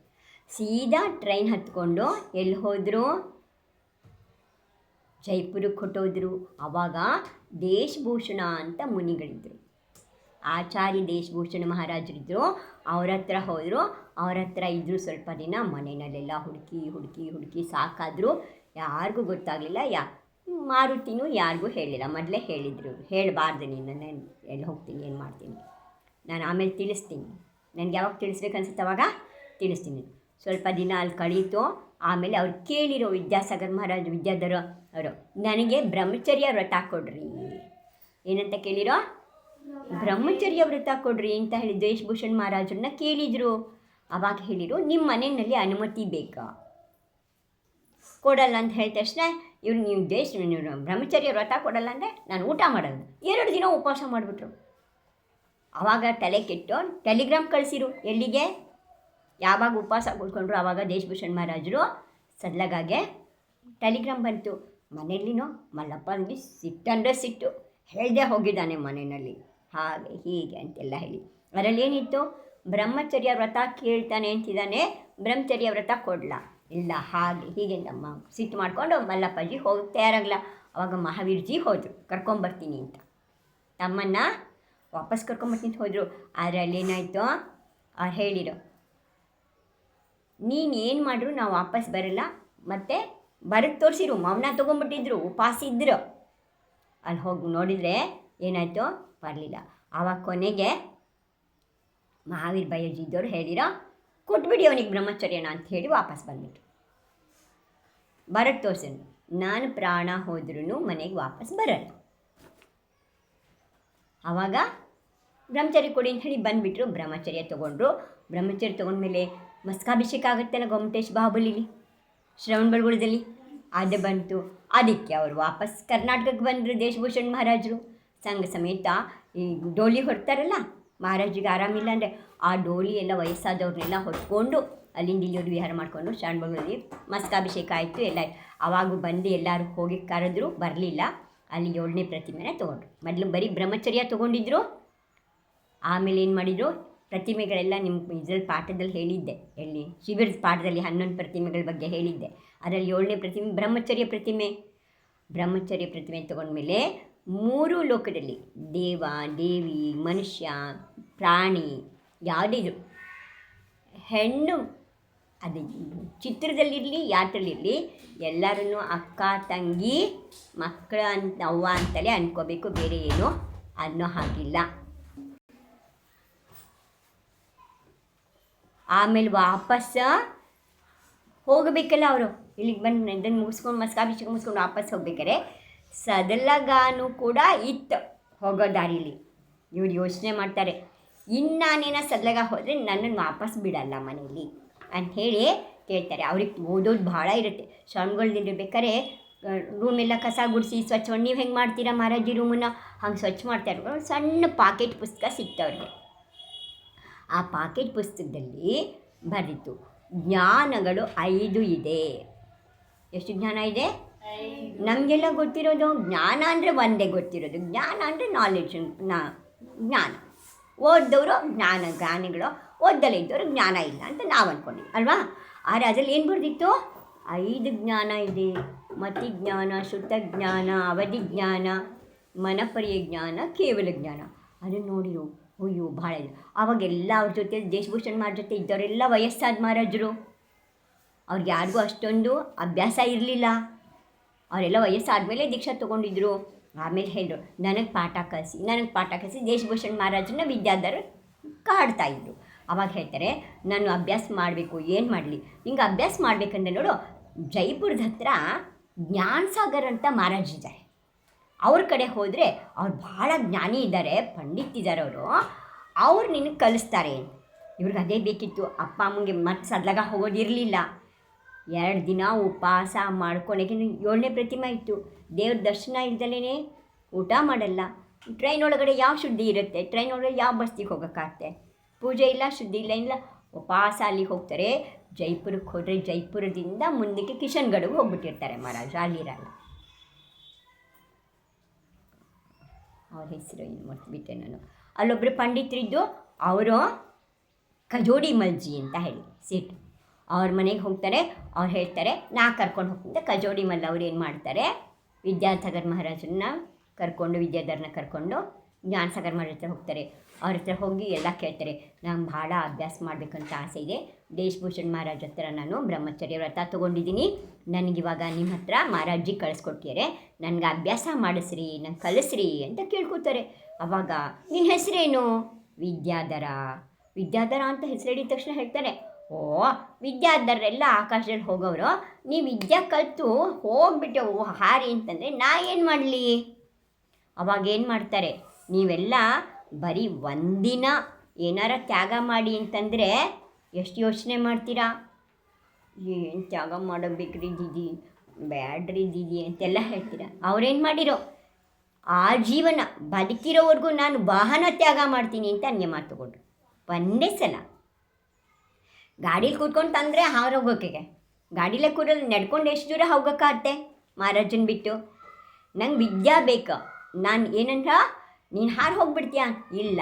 ಸೀದಾ ಟ್ರೈನ್ ಹತ್ಕೊಂಡು ಎಲ್ಲಿ ಹೋದರು? ಜೈಪುರಕ್ಕೆ ಹೊಟ್ಟೋದ್ರು. ಆವಾಗ ದೇಶಭೂಷಣ ಅಂತ ಮುನಿಗಳಿದ್ದರು, ಆಚಾರ್ಯ ದೇಶಭೂಷಣ ಮಹಾರಾಜರಿದ್ದರು. ಅವ್ರ ಹತ್ರ ಹೋದರು. ಅವ್ರ ಹತ್ರ ಇದ್ದರು ಸ್ವಲ್ಪ ದಿನ. ಮನೆಯಲ್ಲೆಲ್ಲ ಹುಡುಕಿ ಹುಡುಕಿ ಹುಡುಕಿ ಸಾಕಾದರೂ ಯಾರಿಗೂ ಗೊತ್ತಾಗಲಿಲ್ಲ. ಮಾರುತಿನೂ ಯಾರಿಗೂ ಹೇಳಿಲ್ಲ. ಮೊದಲೇ ಹೇಳಿದರು, ಹೇಳಬಾರ್ದು ನೀನು ನಾನು ಎಲ್ಲಿ ಹೋಗ್ತೀನಿ, ಏನು ಮಾಡ್ತೀನಿ, ನಾನು ಆಮೇಲೆ ತಿಳಿಸ್ತೀನಿ, ನನಗೆ ಯಾವಾಗ ತಿಳಿಸ್ಬೇಕು ಅನ್ಸುತ್ತೆ ಅವಾಗ ತಿಳಿಸ್ತೀನಿ. ಸ್ವಲ್ಪ ದಿನ ಅಲ್ಲಿ ಕಳೀತು. ಆಮೇಲೆ ಅವ್ರು ಕೇಳಿರೋ ವಿದ್ಯಾಸಾಗರ್ ಮಹಾರಾಜ್ ವಿದ್ಯಾಧರ ಅವರು, ನನಗೆ ಬ್ರಹ್ಮಚರ್ಯ ವ್ರತ ಕೊಡ್ರಿ. ಏನಂತ ಕೇಳಿರೋ? ಬ್ರಹ್ಮಚರ್ಯ ವ್ರತ ಕೊಡ್ರಿ ಅಂತ ಹೇಳಿ ದೇಶಭೂಷಣ್ ಮಹಾರಾಜರನ್ನ ಕೇಳಿದರು. ಆವಾಗ ಹೇಳಿರು, ನಿಮ್ಮ ಮನೆಯಲ್ಲಿ ಅನುಮತಿ ಬೇಕಾ? ಕೊಡಲ್ಲ ಅಂತ ಹೇಳಿದ ತಕ್ಷಣ ನೀವು ಬ್ರಹ್ಮಚರ್ಯ ವ್ರತ ಕೊಡಲ್ಲ ಅಂದರೆ ನಾನು ಊಟ ಮಾಡಲ್ಲ. 2 ದಿನ ಉಪವಾಸ ಮಾಡಿಬಿಟ್ರು. ಆವಾಗ ತಲೆ ಕೆಟ್ಟು ಟೆಲಿಗ್ರಾಮ್ ಕಳಿಸಿರು. ಎಲ್ಲಿಗೆ? ಯಾವಾಗ ಉಪವಾಸ ಕೂತ್ಕೊಂಡ್ರು ಆವಾಗ ದೇಶಭೂಷಣ್ ಮಹಾರಾಜರು ಸದ್ಲಗಾಗೆ ಟೆಲಿಗ್ರಾಮ್ ಬಂತು. ಮನೆಯಲ್ಲಿನೋ ಮಲ್ಲಪ್ಪನಿಗೆ ಸಿಟ್ಟಂದರೆ ಸಿಟ್ಟು, ಹೇಳ್ದೆ ಹೋಗಿದ್ದಾನೆ ಮನೆಯಲ್ಲಿ, ಹಾಗೆ ಹೀಗೆ ಅಂತೆಲ್ಲ ಹೇಳಿ. ಅದರಲ್ಲಿ ಏನಿತ್ತು? ಬ್ರಹ್ಮಚರ್ಯ ವ್ರತ ಕೇಳ್ತಾನೆ ಅಂತಿದ್ದಾನೆ, ಬ್ರಹ್ಮಚರ್ಯ ವ್ರತ ಕೊಡಲ್ಲ, ಇಲ್ಲ ಹಾಗೆ ಹೀಗೆ ನಮ್ಮ ಸಿಟ್ಟು ಮಾಡಿಕೊಂಡು ಮಲ್ಲಪ್ಪಾಜಿ ಹೋಗಿ ತಯಾರಾಗಲ್ಲ. ಆವಾಗ ಮಹಾವೀರ್ಜಿ ಹೋದರು ಕರ್ಕೊಂಬರ್ತೀನಿ ಅಂತ. ತಮ್ಮನ್ನ ವಾಪಸ್ ಕರ್ಕೊಂಬರ್ತೀನಿ ಅಂತ ಹೋದರು. ಆದರೆ ಅಲ್ಲೇನಾಯಿತು? ಅವ್ರು ಹೇಳಿರೋ, ನೀನು ಏನು ಮಾಡಿದ್ರು ನಾವು ವಾಪಸ್ ಬರಲ್ಲ, ಮತ್ತು ಬರೋದು ತೋರಿಸಿರು. ಮೌನ ತೊಗೊಂಬಿಟ್ಟಿದ್ರು, ಉಪವಾಸ ಇದ್ದರು. ಅಲ್ಲಿ ಹೋಗಿ ನೋಡಿದರೆ ಏನಾಯಿತು? ಬರಲಿಲ್ಲ. ಆವಾಗ ಕೊನೆಗೆ ಮಹಾವೀರ್ ಬಯ್ಯಜ್ಜಿ ಇದ್ದವರು ಹೇಳಿರೋ, ಕೊಟ್ಬಿಡಿ ಅವನಿಗೆ ಬ್ರಹ್ಮಚರ್ಯನ ಅಂತ ಹೇಳಿ ವಾಪಸ್ ಬಂದ್ಬಿಟ್ರು. ಬರೋದು ತೋರಿಸಿದ್ರು. ನಾನು ಪ್ರಾಣ ಹೋದ್ರೂ ಮನೆಗೆ ವಾಪಸ್ ಬರಲ್ಲ. ಆವಾಗ ಬ್ರಹ್ಮಚರ್ಯ ಕೊಡಿ ಅಂತ ಹೇಳಿ ಬಂದುಬಿಟ್ರು. ಬ್ರಹ್ಮಚರ್ಯ ತೊಗೊಂಡ್ರು. ಬ್ರಹ್ಮಚರ್ಯ ತೊಗೊಂಡ್ಮೇಲೆ ಮಸ್ಕಾಭಿಷೇಕ ಆಗುತ್ತಲ್ಲ ಗೊಮ್ಮಟೇಶ್ ಬಾಹುಬಲಿಲಿ, ಶ್ರವಣಬೆಳಗೊಳದಲ್ಲಿ, ಅದು ಬಂತು. ಅದಕ್ಕೆ ಅವರು ವಾಪಸ್ ಕರ್ನಾಟಕಕ್ಕೆ ಬಂದರು ದೇಶಭೂಷಣ್ ಮಹಾರಾಜರು. ಸಂಘ ಸಮೇತ ಈ ಡೋಲಿ ಹೊಡ್ತಾರಲ್ಲ, ಮಹಾರಾಜಿಗೆ ಆರಾಮಿಲ್ಲ ಅಂದರೆ ಆ ಡೋಲಿ ಎಲ್ಲ ವಯಸ್ಸಾದವ್ರನ್ನೆಲ್ಲ ಹೊತ್ಕೊಂಡು ಅಲ್ಲಿಂದ ಇಲ್ಲಿಯವರು ವಿಹಾರ ಮಾಡಿಕೊಂಡು ಶ್ರವಣಬೆಳಗೊಳದಲ್ಲಿ ಮಸ್ಕಾಭಿಷೇಕ ಆಯಿತು. ಎಲ್ಲ ಆವಾಗ ಬಂದು ಎಲ್ಲರೂ ಹೋಗಿ ಕರೆದ್ರು, ಬರಲಿಲ್ಲ. ಅಲ್ಲಿ 7ನೇ ಪ್ರತಿಮೆನ ತೊಗೊಂಡ್ರು. ಮೊದಲು ಬರೀ ಬ್ರಹ್ಮಚರ್ಯ ತೊಗೊಂಡಿದ್ರು. ಆಮೇಲೆ ಏನು ಮಾಡಿದರು? ಪ್ರತಿಮೆಗಳೆಲ್ಲ ನಿಮ್ಮ ಇದರಲ್ಲಿ ಪಾಠದಲ್ಲಿ ಹೇಳಿದ್ದೆ, ಎಲ್ಲಿ ಶಿಬಿರದ ಪಾಠದಲ್ಲಿ 11 ಪ್ರತಿಮೆಗಳ ಬಗ್ಗೆ ಹೇಳಿದ್ದೆ. ಅದರಲ್ಲಿ 7ನೇ ಪ್ರತಿಮೆ ಬ್ರಹ್ಮಚರ್ಯ ಪ್ರತಿಮೆ. ಬ್ರಹ್ಮಚರ್ಯ ಪ್ರತಿಮೆ ತೊಗೊಂಡ್ಮೇಲೆ 3 ಲೋಕದಲ್ಲಿ ದೇವ, ದೇವಿ, ಮನುಷ್ಯ, ಪ್ರಾಣಿ, ಯಾವುದಿದ್ರು ಹೆಣ್ಣು, ಅದು ಚಿತ್ರದಲ್ಲಿರಲಿ ಯಾತ್ರದಲ್ಲಿರಲಿ ಎಲ್ಲರೂ ಅಕ್ಕ ತಂಗಿ ಮಕ್ಕಳ ಅಂತ ಅವ್ವ ಅಂತಲೇ ಅಂದ್ಕೋಬೇಕು, ಬೇರೆ ಏನೋ ಅನ್ನೋ ಹಾಗಿಲ್ಲ. ಆಮೇಲೆ ವಾಪಸ್ ಹೋಗಬೇಕಲ್ಲ ಅವರು, ಇಲ್ಲಿಗೆ ಬಂದು ಇದನ್ನು ಮುಗಿಸ್ಕೊಂಡು ಮಸ್ಕಾಭಿಷೇಕ ಮುಗಿಸ್ಕೊಂಡು ವಾಪಸ್ ಹೋಗ್ಬೇಕಾರೆ ಸದಲಗಾನು ಕೂಡ ಇತ್ತು ಹೋಗೋ ದಾರಿಲಿ. ಇವ್ರು ಯೋಚನೆ ಮಾಡ್ತಾರೆ, ಇನ್ನು ನಾನೇನೋ ಸದಲಗ ಹೋದರೆ ನನ್ನನ್ನು ವಾಪಸ್ ಬಿಡಲ್ಲ ಮನೇಲಿ ಅಂಥೇಳಿ ಕೇಳ್ತಾರೆ. ಅವ್ರಿಗೆ ಓದೋದು ಭಾಳ ಇರುತ್ತೆ. ಶ್ರವಣಬೆಳಗೊಳದಲ್ಲಿರ್ಬೇಕಾದ್ರೆ ರೂಮೆಲ್ಲ ಕಸ ಗುಡಿಸಿ ಸ್ವಚ್ಛ ಮಾಡಿ, ನೀವು ಹೆಂಗೆ ಮಾಡ್ತೀರಾ ಮಹಾರಾಜಿ ರೂಮನ್ನು ಹಂಗೆ ಸ್ವಚ್ಛ ಮಾಡ್ತಾರೆ. ಒಂದು ಸಣ್ಣ ಪಾಕೆಟ್ ಪುಸ್ತಕ ಸಿಕ್ತವ್ರಿಗೆ. ಆ ಪಾಕೆಟ್ ಪುಸ್ತಕದಲ್ಲಿ ಬರೆದಿತ್ತು, ಜ್ಞಾನಗಳು 5 ಇದೆ. ಎಷ್ಟು ಜ್ಞಾನ ಇದೆ? ನಮಗೆಲ್ಲ ಗೊತ್ತಿರೋದು ಜ್ಞಾನ ಅಂದರೆ ಒಂದೇ ಗೊತ್ತಿರೋದು. ಜ್ಞಾನ ಅಂದರೆ ನಾಲೆಡ್ಜ್, ಜ್ಞಾನ. ಓದ್ದವರು ಜ್ಞಾನಿಗಳು, ಓದ್ದಲೇ ಇದ್ದವರು ಜ್ಞಾನ ಇಲ್ಲ ಅಂತ ನಾವು ಅಂದ್ಕೊಂಡ್ವಿ ಅಲ್ವಾ. ಆದರೆ ಅದರಲ್ಲಿ ಏನು ಬರೆದಿತ್ತು? 5 ಜ್ಞಾನ ಇದೆ. ಮತಿ ಜ್ಞಾನ, ಶ್ರುತ ಜ್ಞಾನ, ಅವಧಿ ಜ್ಞಾನ, ಮನಪರ್ಯ ಜ್ಞಾನ, ಕೇವಲ ಜ್ಞಾನ. ಅದನ್ನು ನೋಡಿರು, ಅಯ್ಯೋ ಭಾಳ ಇದೆ. ಆವಾಗೆಲ್ಲ ಅವ್ರ ಜೊತೆ ದೇಶಭೂಷಣ್ ಮಹಾರಾಜ್ ಜೊತೆ ಇದ್ದವರೆಲ್ಲ ವಯಸ್ಸಾದ ಮಹಾರಾಜರು. ಅವ್ರಿಗೆ ಯಾರಿಗೂ ಅಷ್ಟೊಂದು ಅಭ್ಯಾಸ ಇರಲಿಲ್ಲ. ಅವರೆಲ್ಲ ವಯಸ್ಸಾದಮೇಲೆ ದೀಕ್ಷಾ ತೊಗೊಂಡಿದ್ರು. ಆಮೇಲೆ ಹೇಳಿದ್ರು, ನನಗೆ ಪಾಠ ಕಲಿಸಿ ದೇಶಭೂಷಣ್ ಮಹಾರಾಜರನ್ನ ವಿದ್ಯಾಧರ್ ಕಾಡ್ತಾಯಿದ್ರು. ಅವಾಗ ಹೇಳ್ತಾರೆ, ನಾನು ಅಭ್ಯಾಸ ಮಾಡಬೇಕು, ಏನು ಮಾಡಲಿ? ಹಿಂಗೆ ಅಭ್ಯಾಸ ಮಾಡಬೇಕಂದ್ರೆ ನೋಡು, ಜೈಪುರದ ಹತ್ರ ಜ್ಞಾನ ಸಾಗರ್ ಅಂತ ಮಹಾರಾಜ್ ಇದ್ದಾರೆ. ಅವ್ರ ಕಡೆ ಹೋದರೆ ಅವ್ರು ಭಾಳ ಜ್ಞಾನಿ ಇದ್ದಾರೆ, ಪಂಡಿತ್ ಇದ್ದಾರೆ ಅವ್ರು ನಿನಗೆ ಕಲಿಸ್ತಾರೆ. ಇವ್ರಿಗೆ ಅದೇ ಬೇಕಿತ್ತು. ಅಪ್ಪ ಅಮ್ಮಂಗೆ ಮತ್ತೆ ಸದ್ಲಾಗ ಹೋಗೋದಿರಲಿಲ್ಲ. 2 ದಿನ ಉಪವಾಸ ಮಾಡ್ಕೊಳಕ್ಕೆ 7ನೇ ಪ್ರತಿಮೆ ಇತ್ತು. ದೇವ್ರ ದರ್ಶನ ಇಲ್ದಲೇ ಊಟ ಮಾಡಲ್ಲ. ಟ್ರೈನ್ ಒಳಗಡೆ ಯಾವ ಶುದ್ಧಿ ಇರುತ್ತೆ? ಟ್ರೈನ್ ಒಳಗಡೆ ಯಾವ ಬಸ್ತಿಗೆ ಹೋಗೋಕ್ಕಾಗತ್ತೆ? ಪೂಜೆ ಇಲ್ಲ, ಶುದ್ಧಿ ಇಲ್ಲ, ಇಲ್ಲ. ಉಪವಾಸ ಅಲ್ಲಿಗೆ ಹೋಗ್ತಾರೆ. ಜೈಪುರಕ್ಕೆ ಹೋದರೆ ಜೈಪುರದಿಂದ ಮುಂದಕ್ಕೆ ಕಿಶನ್ಗಢಗೆ ಹೋಗ್ಬಿಟ್ಟಿರ್ತಾರೆ ಮಹಾರಾಜ, ಅಲ್ಲಿರಲ್ಲ. ಅವ್ರ ಹೆಸರು ಏನು ಮರ್ತ್ಬಿಟ್ಟೆ ನಾನು. ಅಲ್ಲೊಬ್ಬರು ಪಂಡಿತರಿದ್ದು, ಅವರು ಕಜೋಡಿ ಮಲ್ಜಿ ಅಂತ ಹೇಳಿ ಸೀಟು. ಅವ್ರ ಮನೆಗೆ ಹೋಗ್ತಾರೆ. ಅವ್ರು ಹೇಳ್ತಾರೆ ನಾ ಕರ್ಕೊಂಡು ಹೋಗ್ತಿದ್ದೆ. ಕಜೋಡಿ ಮಲ್ ಅವ್ರು ಏನು ಮಾಡ್ತಾರೆ, ವಿದ್ಯಾಸಾಗರ್ ಮಹಾರಾಜನ್ನ ಕರ್ಕೊಂಡು, ವಿದ್ಯಾಧರನ ಕರ್ಕೊಂಡು ಜ್ಞಾನಸಾಗರ್ ಮಹಾರಾಜ ಹತ್ರ ಹೋಗ್ತಾರೆ. ಅವ್ರ ಹತ್ರ ಹೋಗಿ ಎಲ್ಲ ಕೇಳ್ತಾರೆ. ನಂಗೆ ಭಾಳ ಅಭ್ಯಾಸ ಮಾಡಬೇಕಂತ ಆಸೆ ಇದೆ. ದೇಶಭೂಷಣ್ ಮಹಾರಾಜ್ ಹತ್ರ ನಾನು ಬ್ರಹ್ಮಚರ್ಯ ವ್ರತ ತೊಗೊಂಡಿದ್ದೀನಿ. ನನಗಿವಾಗ ನಿಮ್ಮ ಹತ್ರ ಮಹಾರಾಜಿ ಕಳಿಸ್ಕೊಟ್ಟಿದ್ದಾರೆ, ನನಗೆ ಅಭ್ಯಾಸ ಮಾಡಿಸ್ರಿ, ನಂಗೆ ಕಲಿಸ್ರಿ ಅಂತ ಕೇಳ್ಕೊತಾರೆ. ಅವಾಗ ನಿನ್ನ ಹೆಸರೇನು? ವಿದ್ಯಾಧರ. ವಿದ್ಯಾಧರ ಅಂತ ಹೆಸರು ಹೇಳಿದ ತಕ್ಷಣ ಹೇಳ್ತಾರೆ, ಓ ವಿದ್ಯಾಧರೆಲ್ಲ ಆಕಾಶದಲ್ಲಿ ಹೋಗೋರು, ನೀವು ವಿದ್ಯೆ ಕಲಿತು ಹೋಗ್ಬಿಟ್ಟು ಹಾರಿ ಅಂತಂದರೆ ನಾ ಏನು ಮಾಡಲಿ? ಅವಾಗ ಏನು ಮಾಡ್ತಾರೆ, ನೀವೆಲ್ಲ ಬರೀ ಒಂದಿನ ಏನಾರ ತ್ಯಾಗ ಮಾಡಿ ಅಂತಂದರೆ ಎಷ್ಟು ಯೋಚನೆ ಮಾಡ್ತೀರಾ? ಏನು ತ್ಯಾಗ ಮಾಡಬೇಕ್ರಿ ದೀದಿ, ಬ್ಯಾಡ್ರಿ ದೀದಿ ಅಂತೆಲ್ಲ ಹೇಳ್ತೀರ. ಅವ್ರೇನು ಮಾಡಿರೋ, ಆ ಜೀವನ ಬದುಕಿರೋವರೆಗೂ ನಾನು ವಾಹನ ತ್ಯಾಗ ಮಾಡ್ತೀನಿ ಅಂತ ಹಂಗೆ ಮಾತುಕೊಂಡ್ರು. ಒಂದೇ ಸಲ ಗಾಡೀಲಿ ಕೂತ್ಕೊಂಡು ತಂದರೆ ಹಾರೋಗೋಕೆ, ಗಾಡೀಲೇ ಕೂಡಲು ನಡ್ಕೊಂಡು ಎಷ್ಟು ದೂರ ಹೋಗೋಕ್ಕಾಗತ್ತೆ ಮಹಾರಾಜನ ಬಿಟ್ಟು? ನಂಗೆ ವಿದ್ಯಾ ಬೇಕು. ನಾನು ಏನಂತ, ನೀನು ಹಾರು ಹೋಗ್ಬಿಡ್ತೀಯ? ಇಲ್ಲ,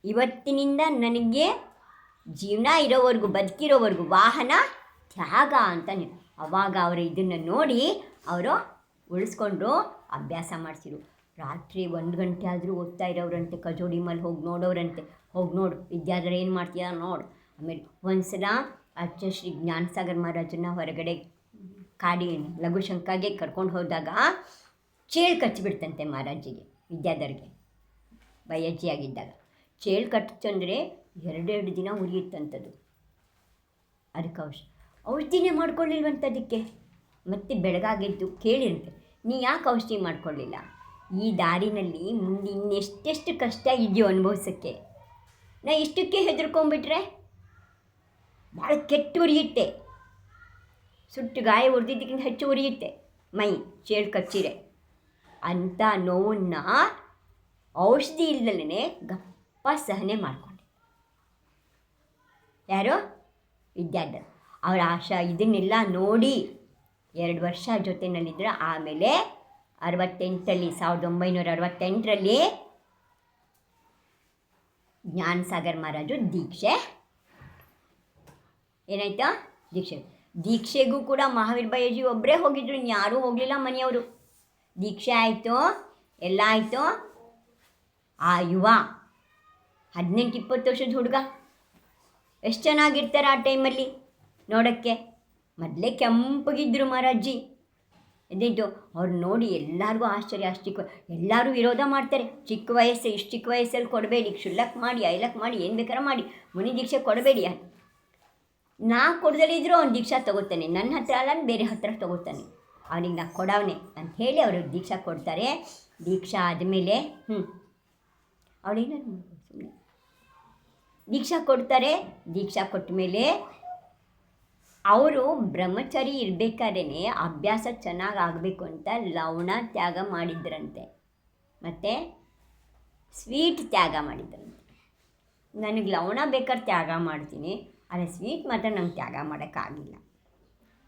ಇವತ್ತಿನಿಂದ ನನಗೆ ಜೀವನ ಇರೋವರೆಗೂ, ಬದುಕಿರೋವರೆಗೂ ವಾಹನ ತ್ಯಾಗ ಅಂತ. ಅವಾಗ ಅವರು ಇದನ್ನು ನೋಡಿ ಅವರು ಉಳಿಸ್ಕೊಂಡ್ರು, ಅಭ್ಯಾಸ ಮಾಡಿಸಿರು. ರಾತ್ರಿ 1 ಗಂಟೆ ಆದರೂ ಓದ್ತಾ ಇರೋರಂತೆ, ಕಜೋಡಿ ಮೇಲೆ ಹೋಗಿ ನೋಡೋರಂತೆ. ಹೋಗಿ ನೋಡು ವಿದ್ಯಾಧರ ಏನು ಮಾಡ್ತೀಯ ನೋಡು. ಆಮೇಲೆ ಒಂದು ಸಲ ಶ್ರೀ ಜ್ಞಾನಸಾಗರ್ ಮಹಾರಾಜನ್ನ ಹೊರಗಡೆ ಕಾಡಿ ಲಘುಶಂಕಾಗೆ ಕರ್ಕೊಂಡು ಹೋದಾಗ ಚೇಳು ಕಚ್ಚಿಬಿಡ್ತಂತೆ ಮಹಾರಾಜಿಗೆ, ವಿದ್ಯಾಧರ್ಗೆ ಬಯ್ಯಜ್ಜಿಯಾಗಿದ್ದಾಗ. ಚೇಳು ಕಚ್ಚಂದರೆ 2 ದಿನ ಉರಿಯುತ್ತಂಥದ್ದು. ಅದಕ್ಕೆ ಔಷಧಿನೇ ಮಾಡ್ಕೊಳ್ಳಿಲ್ವಂಥದಕ್ಕೆ. ಮತ್ತು ಬೆಳಗಾಗೆದ್ದು ಕೇಳಿರಂತೆ, ನೀ ಯಾಕೆ ಔಷಧಿ ಮಾಡ್ಕೊಳ್ಳಿಲ್ಲ? ಈ ದಾರಿನಲ್ಲಿ ಮುಂದೆ ಇನ್ನೆಷ್ಟೆಷ್ಟು ಕಷ್ಟ ಇದೆಯೋ ಅನುಭವಿಸೋಕ್ಕೆ, ನಾ ಇಷ್ಟಕ್ಕೆ ಹೆದರ್ಕೊಂಡ್ಬಿಟ್ರೆ ಭಾಳ ಕೆಟ್ಟು ಉರಿಯುತ್ತೆ. ಸುಟ್ಟು ಗಾಯ ಉರಿದಿದ್ದಕ್ಕಿಂತ ಹೆಚ್ಚು ಉರಿಯುತ್ತೆ ಮೈ ಚೇಳು ಕಚ್ಚಿರೆ. ಅಂಥ ನೋವನ್ನು ಔಷಧಿ ಇಲ್ದಲೇ ಗಪ್ಪ ಸಹನೆ ಮಾಡಿಕೊಂಡೆ. ಯಾರು? ವಿದ್ಯಾಧರ. ಅವರ ಇದನ್ನೆಲ್ಲ ನೋಡಿ 2 ವರ್ಷ ಜೊತೆಯಲ್ಲಿದ್ದರು. ಆಮೇಲೆ 1968ರಲ್ಲಿ ಜ್ಞಾನಸಾಗರ್ ಮಹಾರಾಜು ದೀಕ್ಷೆ ಏನಾಯ್ತಾ? ದೀಕ್ಷೆಗೂ ಕೂಡ ಮಹಾವೀರ್ ಬಯ್ಯಜಿ ಒಬ್ಬರೇ ಹೋಗಿದ್ರು, ಯಾರೂ ಹೋಗಲಿಲ್ಲ ಮನೆಯವರು. ದೀಕ್ಷೆ ಆಯಿತು, ಎಲ್ಲ ಆಯಿತು. ಆ ಯುವ 18-20 ವರ್ಷದ ಹುಡುಗ ಎಷ್ಟು ಚೆನ್ನಾಗಿರ್ತಾರೆ ಆ ಟೈಮಲ್ಲಿ ನೋಡೋಕ್ಕೆ. ಮೊದಲೇ ಕೆಂಪಗಿದ್ರು ಮಹಾರಾಜಿ. ಇದಿದ್ದು ಅವ್ರು ನೋಡಿ ಎಲ್ಲರಿಗೂ ಆಶ್ಚರ್ಯ. ಎಲ್ಲರೂ ವಿರೋಧ ಮಾಡ್ತಾರೆ. ಚಿಕ್ಕ ವಯಸ್ಸು, ಇಷ್ಟು ಚಿಕ್ಕ ವಯಸ್ಸಲ್ಲಿ ಕೊಡಬೇಡಿ, ಕ್ಷುಲ್ಲಕ್ ಮಾಡಿ, ಐಲಕ್ ಮಾಡಿ, ಏನು ಬೇಕಾದ್ರೂ ಮಾಡಿ, ಮುನಿ ದೀಕ್ಷೆ ಕೊಡಬೇಡಿ. ನಾ ಕೊಡದಲ್ಲಿದ್ದರೂ ಅವ್ನು ದೀಕ್ಷಾ ತೊಗೋತಾನೆ, ನನ್ನ ಹತ್ರ ಅಲ್ಲ ಬೇರೆ ಹತ್ರ ತೊಗೋತಾನೆ, ಅವನಿಗೆ ನಾ ಕೊಡವನೆ ಅಂಥೇಳಿ ಅವರು ದೀಕ್ಷಾ ಕೊಡ್ತಾರೆ. ದೀಕ್ಷಾ ಆದಮೇಲೆ ಅವಳೇನಾದ್ರು ಸುಮ್ಮನೆ ದೀಕ್ಷಾ ಕೊಡ್ತಾರೆ. ದೀಕ್ಷಾ ಕೊಟ್ಟ ಮೇಲೆ ಅವರು ಬ್ರಹ್ಮಚಾರಿ ಇರಬೇಕಾದ್ರೆ ಅಭ್ಯಾಸ ಚೆನ್ನಾಗಿ ಆಗಬೇಕು ಅಂತ ಲವಣ ತ್ಯಾಗ ಮಾಡಿದ್ರಂತೆ, ಮತ್ತು ಸ್ವೀಟ್ ತ್ಯಾಗ ಮಾಡಿದ್ರಂತೆ. ನನಗೆ ಲವಣ ಬೇಕಾದ್ರೆ ತ್ಯಾಗ ಮಾಡ್ತೀನಿ, ಆದರೆ ಸ್ವೀಟ್ ಮಾತ್ರ ನಂಗೆ ತ್ಯಾಗ ಮಾಡೋಕ್ಕಾಗಿಲ್ಲ.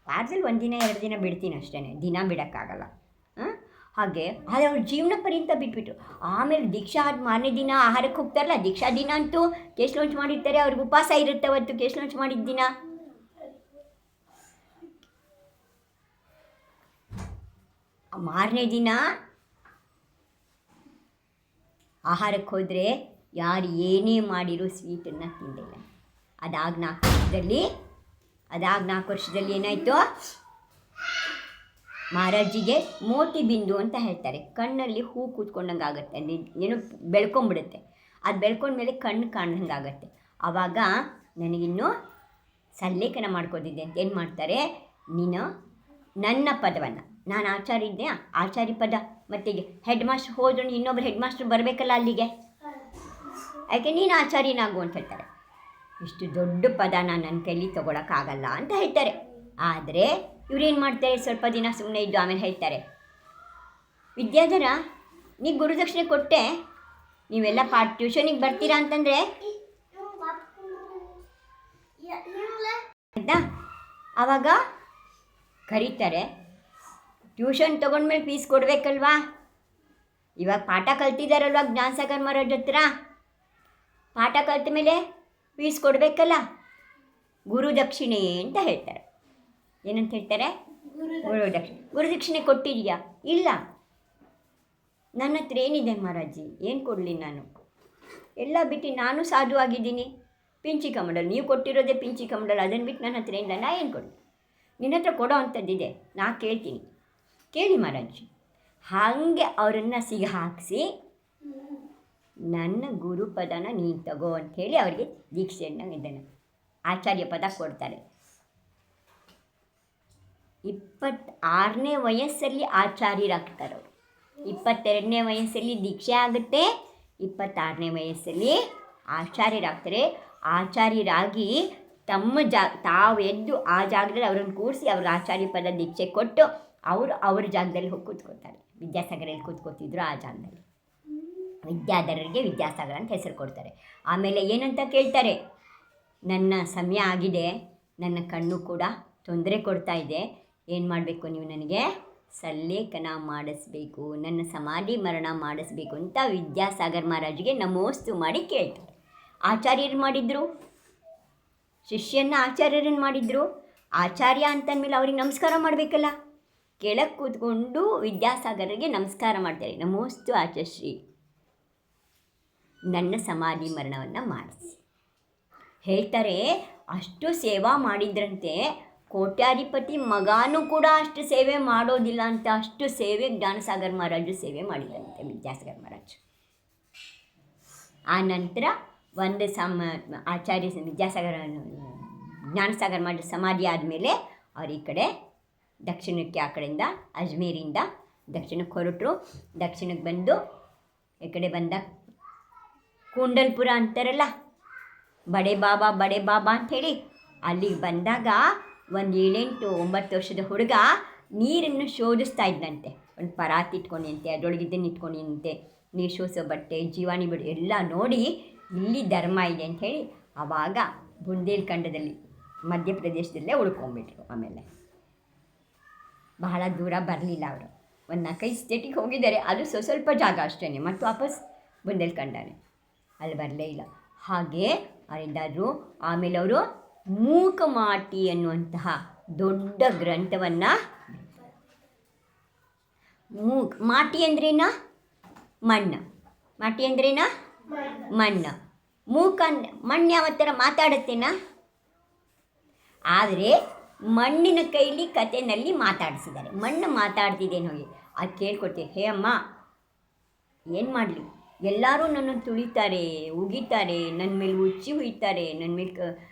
ವಾರದಲ್ಲಿ 1 ದಿನ 2 ದಿನ ಬಿಡ್ತೀನಿ ಅಷ್ಟೇ, ದಿನ ಬಿಡೋಕ್ಕಾಗಲ್ಲ. ಹಾಗೆ ಆದರೆ ಅವ್ರ ಜೀವನ ಪರ್ಯಂತ ಬಿಟ್ಬಿಟ್ರು. ಆಮೇಲೆ ದೀಕ್ಷಾ ಆದ ಮಾರನೇ ದಿನ ಆಹಾರಕ್ಕೆ ಹೋಗ್ತಾರಲ್ಲ, ದೀಕ್ಷಾ ದಿನ ಅಂತೂ ಕೇಸ್ ಲಾಂಚ್ ಮಾಡಿರ್ತಾರೆ. ಅವ್ರಿಗೆ ಉಪವಾಸ ಇರುತ್ತೆ ಅವತ್ತು ಕೇಸ್ ಲಾಂಚ್ ಮಾಡಿದ ದಿನ. ಮಾರನೇ ದಿನ ಆಹಾರಕ್ಕೆ ಹೋದರೆ ಯಾರು ಏನೇ ಮಾಡಿರೋ ಸ್ವೀಟನ್ನು ತಿಂದಿಲ್ಲ. ಅದಾದ 4 ವರ್ಷದಲ್ಲಿ ಏನಾಯಿತು, ಮಹಾರಾಜಿಗೆ ಮೋತಿ ಬಿಂದು ಅಂತ ಹೇಳ್ತಾರೆ. ಕಣ್ಣಲ್ಲಿ ಹೂ ಕೂತ್ಕೊಂಡಂಗೆ ಆಗುತ್ತೆ, ಅಲ್ಲಿ ಏನೋ ಬೆಳ್ಕೊಂಬಿಡುತ್ತೆ. ಅದು ಬೆಳ್ಕೊಂಡ್ಮೇಲೆ ಕಣ್ಣು ಕಾಣ್ದಂಗೆ ಆಗುತ್ತೆ. ಆವಾಗ ನನಗಿನ್ನೂ ಸಲ್ಲೇಖನ ಮಾಡ್ಕೋದಿದ್ದೆ ಅಂತ ಏನು ಮಾಡ್ತಾರೆ, ನೀನು ನನ್ನ ಪದವನ್ನು, ನಾನು ಆಚಾರ್ಯ ಇದ್ದೆ, ಆಚಾರ್ಯ ಪದ, ಮತ್ತು ಹೆಡ್ ಮಾಸ್ಟರ್ ಹೋದ್ರು ಇನ್ನೊಬ್ರು ಹೆಡ್ ಮಾಸ್ಟರ್ ಬರಬೇಕಲ್ಲ ಅಲ್ಲಿಗೆ, ಯಾಕೆ ನೀನು ಆಚಾರ್ಯನಾಗು ಅಂತ ಹೇಳ್ತಾರೆ. ಇಷ್ಟು ದೊಡ್ಡ ಪದ ನಾನು ನನ್ನ ಕೈಲಿ ತೊಗೊಳಕ್ಕಾಗಲ್ಲ ಅಂತ ಹೇಳ್ತಾರೆ. ಆದರೆ ಇವ್ರೇನು ಮಾಡ್ತಾರೆ, ಸ್ವಲ್ಪ ದಿನ ಸುಮ್ಮನೆ ಇದ್ದು ಆಮೇಲೆ ಹೇಳ್ತಾರೆ, ವಿದ್ಯಾಧರ ನೀ ಗುರುದಕ್ಷಿಣೆ ಕೊಟ್ಟೆ, ನೀವೆಲ್ಲ ಟ್ಯೂಷನಿಗೆ ಬರ್ತೀರಾ ಅಂತಂದರೆ ಆಯಿತಾ. ಆವಾಗ ಕರೀತಾರೆ, ಟ್ಯೂಷನ್ ತೊಗೊಂಡ್ಮೇಲೆ ಫೀಸ್ ಕೊಡಬೇಕಲ್ವಾ, ಇವಾಗ ಪಾಠ ಕಲ್ತಿದ್ದಾರಲ್ವ ಜ್ಞಾನಸಾಗರ್ ಮಹಾರಾಜ್ ಹತ್ರ, ಪಾಠ ಕಲ್ತ ಮೇಲೆ ಫೀಸ್ ಕೊಡಬೇಕಲ್ಲ, ಗುರುದಕ್ಷಿಣೆ ಅಂತ ಹೇಳ್ತಾರೆ. ಏನಂತ ಹೇಳ್ತಾರೆ? ಗುರುದಕ್ಷಿಣೆ ಕೊಟ್ಟಿದೆಯಾ? ಇಲ್ಲ, ನನ್ನ ಹತ್ರ ಏನಿದೆ ಮಹಾರಾಜಿ, ಏನು ಕೊಡಲಿ, ನಾನು ಎಲ್ಲ ಬಿಟ್ಟು ನಾನು ಸಾಧು ಆಗಿದ್ದೀನಿ, ಪಿಂಚಿ ಕಮಂಡಲ್ ನೀವು ಕೊಟ್ಟಿರೋದೇ ಪಿಂಚಿ ಕಮಂಡಲ್, ಅದನ್ನು ಬಿಟ್ಟು ನನ್ನ ಹತ್ರ ಏನಿಲ್ಲ, ನಾ ಏನು ಕೊಡಲಿ, ನಿನ್ನ ಹತ್ರ ಕೊಡೋ ಅಂಥದ್ದಿದೆ, ನಾ ಕೇಳ್ತೀನಿ, ಕೇಳಿ ಮಹಾರಾಜಿ. ಹಾಗೆ ಅವರನ್ನು ಸಿಗ ಹಾಕಿಸಿ ನನ್ನ ಗುರುಪದನ ನೀನು ತಗೋ ಅಂಥೇಳಿ ಅವರಿಗೆ ದೀಕ್ಷೆಯನ್ನು ಇದನ್ನು ಆಚಾರ್ಯ ಪದ ಕೊಡ್ತಾರೆ. 26ನೇ ವಯಸ್ಸಲ್ಲಿ ಆಚಾರ್ಯರಾಗ್ತಾರೆ ಅವರು. 22ನೇ ವಯಸ್ಸಲ್ಲಿ ದೀಕ್ಷೆ ಆಗುತ್ತೆ, 26ನೇ ವಯಸ್ಸಲ್ಲಿ ಆಚಾರ್ಯರಾಗ್ತಾರೆ. ಆಚಾರ್ಯರಾಗಿ ತಮ್ಮ ತಾವು ಎದ್ದು ಆ ಜಾಗದಲ್ಲಿ ಅವರನ್ನು ಕೂರಿಸಿ ಅವ್ರಿಗೆ ಆಚಾರ್ಯ ಪದ ದೀಕ್ಷೆ ಕೊಟ್ಟು ಅವರು ಅವ್ರ ಜಾಗದಲ್ಲಿ ಹೋಗಿ ಕೂತ್ಕೋತಾರೆ. ವಿದ್ಯಾಸಾಗರಲ್ಲಿ ಕೂತ್ಕೋತಿದ್ರು ಆ ಜಾಗದಲ್ಲಿ. ವಿದ್ಯಾಧರರಿಗೆ ವಿದ್ಯಾಸಾಗರ ಅಂತ ಹೆಸರು ಕೊಡ್ತಾರೆ. ಆಮೇಲೆ ಏನಂತ ಕೇಳ್ತಾರೆ, ನನ್ನ ಸಮಯ ಆಗಿದೆ, ನನ್ನ ಕಣ್ಣು ಕೂಡ ತೊಂದರೆ ಕೊಡ್ತಾ ಇದೆ, ಏನು ಮಾಡಬೇಕು ನೀವು, ನನಗೆ ಸಲ್ಲೇಖನ ಮಾಡಿಸ್ಬೇಕು, ನನ್ನ ಸಮಾಧಿ ಮರಣ ಮಾಡಿಸ್ಬೇಕು ಅಂತ ವಿದ್ಯಾಸಾಗರ್ ಮಹಾರಾಜಿಗೆ ನಮೋಸ್ತು ಮಾಡಿ ಕೇಳ್ತಾರೆ. ಆಚಾರ್ಯರು ಮಾಡಿದರು, ಶಿಷ್ಯನ ಆಚಾರ್ಯರನ್ನು ಮಾಡಿದರು. ಆಚಾರ್ಯ ಅಂತಂದಮೇಲೆ ಅವ್ರಿಗೆ ನಮಸ್ಕಾರ ಮಾಡಬೇಕಲ್ಲ, ಕೆಳಗೆ ಕೂತ್ಕೊಂಡು ವಿದ್ಯಾಸಾಗರಿಗೆ ನಮಸ್ಕಾರ ಮಾಡ್ತಾರೆ. ನಮೋಸ್ತು ಆಚಾರ್ಯಶ್ರೀ, ನನ್ನ ಸಮಾಧಿ ಮರಣವನ್ನು ಮಾಡಿಸಿ ಹೇಳ್ತಾರೆ. ಅಷ್ಟು ಸೇವಾ ಮಾಡಿದ್ರಂತೆ, ಕೋಟ್ಯಾಧಿಪತಿ ಮಗಾನೂ ಕೂಡ ಅಷ್ಟು ಸೇವೆ ಮಾಡೋದಿಲ್ಲ ಅಂತ, ಅಷ್ಟು ಸೇವೆ ಜ್ಞಾನಸಾಗರ್ ಮಹಾರಾಜು ಸೇವೆ ಮಾಡಿದ್ರಂತೆ ವಿದ್ಯಾಸಾಗರ್ ಮಹಾರಾಜ್. ಆ ನಂತರ ಒಂದು ಆಚಾರ್ಯ ವಿದ್ಯಾಸಾಗರ ಜ್ಞಾನಸಾಗರ್ ಮಹಾರಾಜ್ ಸಮಾಧಿ ಆದಮೇಲೆ ಅವ್ರು ಈ ಕಡೆ ದಕ್ಷಿಣಕ್ಕೆ, ಆ ಕಡೆಯಿಂದ ಅಜ್ಮೇರಿಂದ ದಕ್ಷಿಣಕ್ಕೆ ಹೊರಟರು. ದಕ್ಷಿಣಕ್ಕೆ ಬಂದು ಈ ಕಡೆ ಬಂದ ಕುಂಡಲ್ಪುರ ಅಂತಾರಲ್ಲ, ಬಡೆ ಬಾಬಾ ಅಂಥೇಳಿ ಅಲ್ಲಿಗೆ ಬಂದಾಗ ಒಂದು 7-8 ವರ್ಷದ ಹುಡುಗ ನೀರನ್ನು ಶೋಧಿಸ್ತಾ ಇದ್ದಂತೆ. ಒಂದು ಪರಾತ್ ಇಟ್ಕೊಂಡಿಂತೆ, ಅದರೊಳಗಿದ್ದನ್ನು ಇಟ್ಕೊಂಡಿಂತೆ, ನೀರು ಶೋಧಿಸೋ ಬಟ್ಟೆ, ಜೀವಾಣಿ ಬಟ್ಟೆ ಎಲ್ಲ ನೋಡಿ ಇಲ್ಲಿ ಧರ್ಮ ಇದೆ ಅಂಥೇಳಿ ಆವಾಗ ಬುಂದೇಲ್ಖಂಡದಲ್ಲಿ ಮಧ್ಯಪ್ರದೇಶದಲ್ಲೇ ಉಳ್ಕೊಂಡ್ಬಿಟ್ರು. ಆಮೇಲೆ ಬಹಳ ದೂರ ಬರಲಿಲ್ಲ ಅವರು, ಒಂದು 4-5 ಸ್ಟೇಟಿಗೆ ಹೋಗಿದ್ದಾರೆ, ಅದು ಸ್ವಲ್ಪ ಜಾಗ ಅಷ್ಟೇ, ಮತ್ತು ವಾಪಸ್ ಬುಂದೇಲ್ಖಂಡನೇ, ಅಲ್ಲಿ ಬರಲೇ ಇಲ್ಲ. ಹಾಗೆ ಅವರಿದ್ದಾದರು. ಆಮೇಲೆ ಅವರು ಮೂಕಮಾಟಿ ಅನ್ನುವಂತಹ ದೊಡ್ಡ ಗ್ರಂಥವನ್ನು, ಮಾಟಿ ಅಂದ್ರೇನ ಮಣ್ಣು, ಮಾಟಿ ಅಂದ್ರೇನ ಮಣ್ಣು, ಮೂಕ ಮಣ್ಣು ಯಾವ ಥರ ಮಾತಾಡುತ್ತೇನಾ, ಆದರೆ ಮಣ್ಣಿನ ಕೈಲಿ ಕಥೆನಲ್ಲಿ ಮಾತಾಡಿಸಿದ್ದಾರೆ. ಮಣ್ಣು ಮಾತಾಡ್ತಿದೆ ನೋಡಿ, ಅದು ಕೇಳ್ಕೊಡ್ತೀವಿ. ಹೇ ಅಮ್ಮ, ಏನು ಮಾಡಲಿ, ಎಲ್ಲರೂ ನನ್ನನ್ನು ತುಳಿತಾರೆ, ಉಗಿತಾರೆ, ನನ್ನ ಮೇಲೆ ಉಚ್ಚಿ ಹುಯ್ತಾರೆ, ನನ್ನ ಮೇಲೆ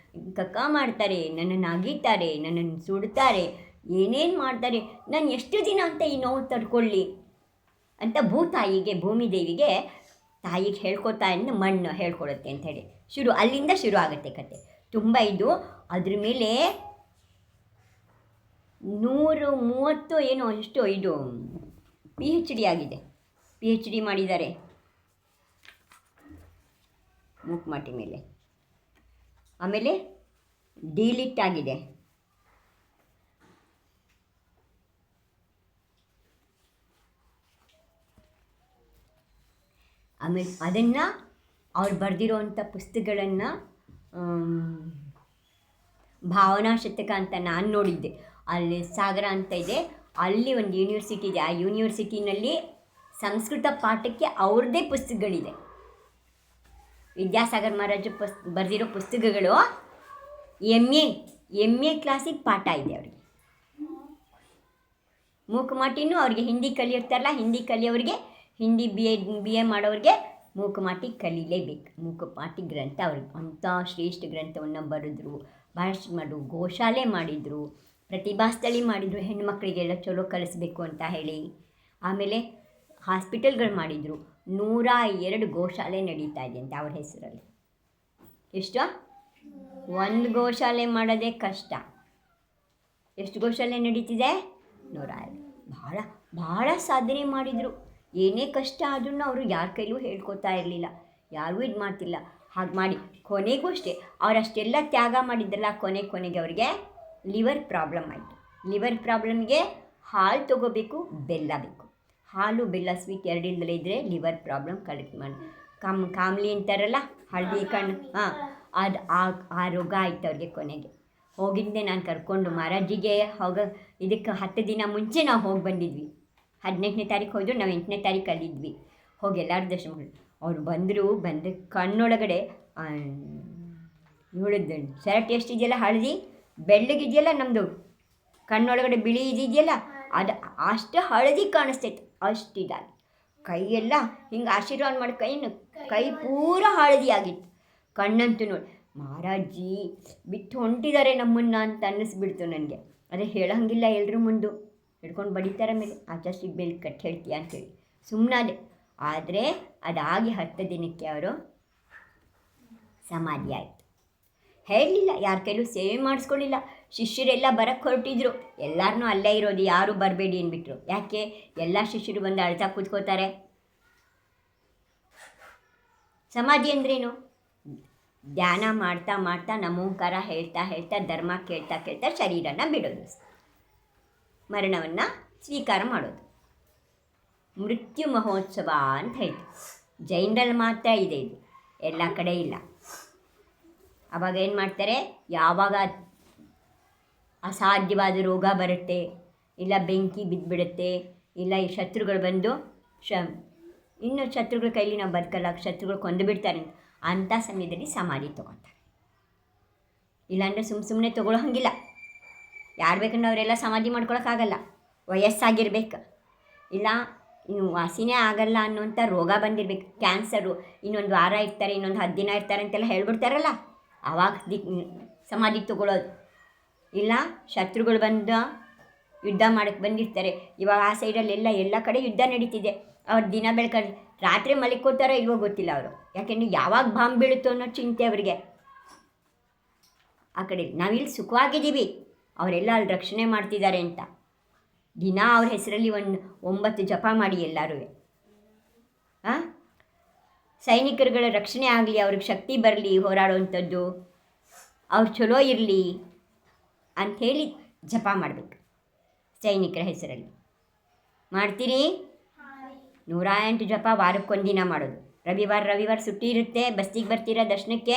ಕಕ್ಕ ಮಾಡ್ತಾರೆ, ನನ್ನನ್ನು ಅಗೀತಾರೆ, ನನ್ನನ್ನು ಸುಡ್ತಾರೆ, ಏನೇನು ಮಾಡ್ತಾರೆ, ನಾನು ಎಷ್ಟು ದಿನ ಅಂತ ಈ ನೋವು ತಡ್ಕೊಳ್ಳಿ ಅಂತ ಭೂತಾಯಿಗೆ, ಭೂಮಿದೇವಿಗೆ, ತಾಯಿಗೆ ಹೇಳ್ಕೊತಾ ಇದ್ದು ಮಣ್ಣು ಹೇಳ್ಕೊಡುತ್ತೆ ಅಂಥೇಳಿ ಅಲ್ಲಿಂದ ಶುರು ಆಗುತ್ತೆ ಕತೆ. ತುಂಬ ಇದು ಅದ್ರ ಮೇಲೆ 130 ಏನೋ ಎಷ್ಟು ಇದು PhD ಆಗಿದೆ, PhD ಮಾಡಿದ್ದಾರೆ ಮೂಕಮಾಟಿ ಮೇಲೆ. ಆಮೇಲೆ ಡಿಲಿಟ್ ಆಗಿದೆ. ಆಮೇಲೆ ಅದನ್ನು ಅವ್ರು ಬರೆದಿರೋವಂಥ ಪುಸ್ತಕಗಳನ್ನು ಭಾವನಾ ಶತಕ ಅಂತ ನಾನು ನೋಡಿದ್ದೆ. ಅಲ್ಲಿ ಸಾಗರ ಅಂತ ಇದೆ, ಅಲ್ಲಿ ಒಂದು ಯೂನಿವರ್ಸಿಟಿ ಇದೆ. ಆ ಯೂನಿವರ್ಸಿಟಿನಲ್ಲಿ ಸಂಸ್ಕೃತ ಪಾಠಕ್ಕೆ ಅವ್ರದ್ದೇ ಪುಸ್ತಕಗಳಿದೆ. ವಿದ್ಯಾಸಾಗರ್ ಮಹಾರಾಜು ಬರೆದಿರೋ ಪುಸ್ತಕಗಳು ಎಮ್ ಎ ಕ್ಲಾಸಿಗೆ ಪಾಠ ಇದೆ ಅವರಿಗೆ. ಮೂಕಮಾಟಿನೂ ಅವ್ರಿಗೆ ಹಿಂದಿ ಕಲಿಯಿರ್ತಾರಲ್ಲ, ಹಿಂದಿ ಕಲಿಯೋರಿಗೆ, ಹಿಂದಿ ಬಿ ಎ ಮಾಡೋರಿಗೆ ಮೂಕಮಾಟಿ ಕಲೀಲೇಬೇಕು. ಮೂಕಮಾಟಿ ಗ್ರಂಥ ಅವ್ರಿಗೆ ಅಂಥ ಶ್ರೇಷ್ಠ ಗ್ರಂಥವನ್ನು ಬರೆದ್ರು. ಭಾಳಷ್ಟು ಮಾಡಿದ್ರು, ಗೋಶಾಲೆ ಮಾಡಿದರು, ಪ್ರತಿಭಾಸ್ಥಳಿ ಮಾಡಿದರು, ಹೆಣ್ಣುಮಕ್ಕಳಿಗೆಲ್ಲ ಚಲೋ ಕಲಿಸ್ಬೇಕು ಅಂತ ಹೇಳಿ. ಆಮೇಲೆ ಹಾಸ್ಪಿಟಲ್ಗಳು ಮಾಡಿದರು. 102 ಗೋಶಾಲೆ ನಡೀತಾ ಇದೆ ಅಂತ ಅವ್ರ ಹೆಸರಲ್ಲಿ. ಎಷ್ಟು? ಒಂದು ಗೋಶಾಲೆ ಮಾಡೋದೇ ಕಷ್ಟ. ಎಷ್ಟು ಗೋಶಾಲೆ ನಡೀತಿದೆ? 102. ಭಾಳ ಭಾಳ ಸಾಧನೆ ಮಾಡಿದರು. ಏನೇ ಕಷ್ಟ ಆದ್ರೂ ಅವರು ಯಾರ ಕೈಲೂ ಹೇಳ್ಕೊತಾ ಇರಲಿಲ್ಲ, ಯಾರಿಗೂ ಇದು ಮಾಡ್ತಿಲ್ಲ. ಹಾಗೆ ಮಾಡಿ ಕೊನೆಗೂ ಅಷ್ಟೇ ಅವರಷ್ಟೆಲ್ಲ ತ್ಯಾಗ ಮಾಡಿದ್ರಲ್ಲ, ಕೊನೆಗೆ ಅವರಿಗೆ ಲಿವರ್ ಪ್ರಾಬ್ಲಮ್ ಆಯಿತು. ಲಿವರ್ ಪ್ರಾಬ್ಲಮ್ಗೆ ಹಾಲು ತೊಗೋಬೇಕು, ಬೆಲ್ಲ ಬೇಕು. ಹಾಲು ಬೆಲ್ಲ ಸ್ವೀಟ್ ಎರಡಿಲ್ದಲೇ ಇದ್ದರೆ ಲಿವರ್ ಪ್ರಾಬ್ಲಮ್ ಕಡಿಮೆ ಮಾಡಿ ಕಾಮ್ಲಿ ಅಂತಾರಲ್ಲ, ಹಳದಿ ಕಣ್ಣು, ಅದು ಆ ರೋಗ ಆಯ್ತು ಅವ್ರಿಗೆ. ಕೊನೆಗೆ ಹೋಗಿದ್ದೆ ನಾನು ಕರ್ಕೊಂಡು ಮಹಾರಾಜಿಗೆ ಇದಕ್ಕೆ 10 ದಿನ ಮುಂಚೆ ನಾವು ಹೋಗಿ ಬಂದಿದ್ವಿ. 18ನೇ ತಾರೀಕು ಹೋದ್ರು, ನಾವು 8ನೇ ತಾರೀಕು ಅಲ್ಲಿದ್ವಿ. ಹೋಗಿ ಎಲ್ಲರೂ ದರ್ಶನ ಮಾಡಿ ಅವ್ರು ಬಂದರೆ ಕಣ್ಣೊಳಗಡೆ ಇವಳದ್ದು ಶರ್ಟ್ ಎಷ್ಟಿದೆಯಲ್ಲ ಹಳದಿ ಬೆಳ್ಳಗಿದೆಯಲ್ಲ, ನಮ್ಮದು ಕಣ್ಣೊಳಗಡೆ ಬಿಳಿ ಇದೆಯಲ್ಲ, ಅದು ಅಷ್ಟು ಹಳದಿ ಕಾಣಿಸ್ತೈತೆ. ಅಷ್ಟಿದಾಗಿ ಕೈಯೆಲ್ಲ ಹಿಂಗೆ ಆಶೀರ್ವಾದ ಮಾಡಿ ಕೈ ಪೂರ ಹಳದಿ ಆಗಿತ್ತು. ಕಣ್ಣಂತೂ ನೋಡಿ ಮಹಾರಾಜಿ ಬಿಟ್ಟು ಹೊಂಟಿದ್ದಾರೆ ನಮ್ಮನ್ನು ಅಂತ ಅನ್ನಿಸ್ಬಿಡ್ತು ನನಗೆ. ಅದೇ ಹೇಳೋಂಗಿಲ್ಲ, ಎಲ್ಲರೂ ಮುಂದೆ ಹಿಡ್ಕೊಂಡು ಬಡಿತಾರೆ ಮೇಲೆ ಆಚಾರ್ಸಿಗೆ ಬೇಲಿ ಕಟ್ಟಿ ಹೇಳ್ತೀಯ ಅಂತೇಳಿ ಸುಮ್ಮನಾದೆ. ಆದರೆ ಅದಾಗಿ 10 ದಿನಕ್ಕೆ ಅವರು ಸಮಾಧಿ ಆಯಿತು. ಹೇಳಲಿಲ್ಲ, ಯಾರ ಕೈಲೂ ಸೇವೆ ಮಾಡಿಸ್ಕೊಳ್ಳಿಲ್ಲ. ಶಿಷ್ಯರೆಲ್ಲ ಬರೋಕ್ಕೆ ಹೊರಟಿದ್ರು, ಎಲ್ಲರನ್ನೂ ಅಲ್ಲೇ ಇರೋದು, ಯಾರೂ ಬರಬೇಡಿ ಅಂದ್ಬಿಟ್ರು. ಯಾಕೆ? ಎಲ್ಲ ಶಿಷ್ಯರು ಬಂದು ಅಳ್ತಾ ಕೂತ್ಕೋತಾರೆ. ಸಮಾಧಿ ಅಂದ್ರೇನು? ಧ್ಯಾನ ಮಾಡ್ತಾ ಮಾಡ್ತಾ ನಮೋಂಕಾರ ಹೇಳ್ತಾ ಧರ್ಮ ಕೇಳ್ತಾ ಶರೀರನ ಬಿಡೋದು, ಮರಣವನ್ನು ಸ್ವೀಕಾರ ಮಾಡೋದು. ಮೃತ್ಯು ಮಹೋತ್ಸವ ಅಂತ ಹೇಳ್ತೀವಿ. ಜೈನರಲ್ಲಿ ಮಾತ್ರ ಇದೆ ಇದು, ಎಲ್ಲ ಕಡೆ ಇಲ್ಲ. ಆವಾಗ ಏನು ಮಾಡ್ತಾರೆ, ಯಾವಾಗ ಅಸಾಧ್ಯವಾದ ರೋಗ ಬರುತ್ತೆ, ಇಲ್ಲ ಬೆಂಕಿ ಬಿದ್ದುಬಿಡುತ್ತೆ, ಇಲ್ಲ ಈ ಶತ್ರುಗಳು ಬಂದು ಇನ್ನು ಶತ್ರುಗಳ ಕೈಲಿ ನಾವು ಬದುಕಲ್ಲ, ಶತ್ರುಗಳು ಕೊಂದು ಬಿಡ್ತಾರೆ, ಅಂಥ ಸಮಯದಲ್ಲಿ ಸಮಾಧಿ ತೊಗೊತಾರೆ. ಇಲ್ಲಾಂದರೆ ಸುಮ್ಮನೆ ತೊಗೊಳ್ಳೋ ಹಂಗಿಲ್ಲ. ಯಾರು ಬೇಕಂದ್ರೆ ಅವರೆಲ್ಲ ಸಮಾಧಿ ಮಾಡ್ಕೊಳಕ್ಕಾಗಲ್ಲ, ವಯಸ್ಸಾಗಿರ್ಬೇಕು, ಇಲ್ಲ ಇನ್ನು ವಾಸಿನೇ ಆಗಲ್ಲ ಅನ್ನುವಂಥ ರೋಗ ಬಂದಿರಬೇಕು. ಕ್ಯಾನ್ಸರು ಇನ್ನೊಂದು ವಾರ ಇರ್ತಾರೆ, ಇನ್ನೊಂದು 10 ದಿನ ಇರ್ತಾರೆ ಅಂತೆಲ್ಲ ಹೇಳ್ಬಿಡ್ತಾರಲ್ಲ, ಆವಾಗ ಸಮಾಧಿ ತೊಗೊಳ್ಳೋದು. ಇಲ್ಲ ಶತ್ರುಗಳು ಬಂದು ಯುದ್ಧ ಮಾಡೋಕ್ಕೆ ಬಂದಿರ್ತಾರೆ. ಇವಾಗ ಆ ಸೈಡಲ್ಲೆಲ್ಲ ಎಲ್ಲ ಕಡೆ ಯುದ್ಧ ನಡೀತಿದೆ. ಅವ್ರು ದಿನ ಬೆಳಕಲ್ಲಿ ರಾತ್ರಿ ಮಲಿಕೋತಾರೋ ಇಲ್ವೋ ಗೊತ್ತಿಲ್ಲ ಅವರು, ಯಾಕೆಂದರೆ ಯಾವಾಗ ಬಾಂಬ್ ಬೀಳುತ್ತೋ ಅನ್ನೋ ಚಿಂತೆ ಅವರಿಗೆ. ಆ ಕಡೆ ನಾವಿಲ್ಲಿ ಸುಖವಾಗಿದ್ದೀವಿ, ಅವರೆಲ್ಲ ಅಲ್ಲಿ ರಕ್ಷಣೆ ಮಾಡ್ತಿದ್ದಾರೆ ಅಂತ ದಿನ ಅವ್ರ ಹೆಸರಲ್ಲಿ 9 ಜಪ ಮಾಡಿ ಎಲ್ಲರೂ. ಸೈನಿಕರುಗಳ ರಕ್ಷಣೆ ಆಗಲಿ, ಅವ್ರಿಗೆ ಶಕ್ತಿ ಬರಲಿ ಹೋರಾಡುವಂಥದ್ದು, ಅವ್ರು ಚಲೋ ಇರಲಿ ಅಂಥೇಳಿ ಜಪ ಮಾಡಬೇಕು ಸೈನಿಕರ ಹೆಸರಲ್ಲಿ. ಮಾಡ್ತೀರಿ? 108 ಜಪ ವಾರಕ್ಕೊಂದಿನ ಮಾಡೋದು. ರವಿವಾರ ಸುಟ್ಟಿ ಇರುತ್ತೆ, ಬಸ್ಸಿಗೆ ಬರ್ತೀರಾ ದರ್ಶನಕ್ಕೆ,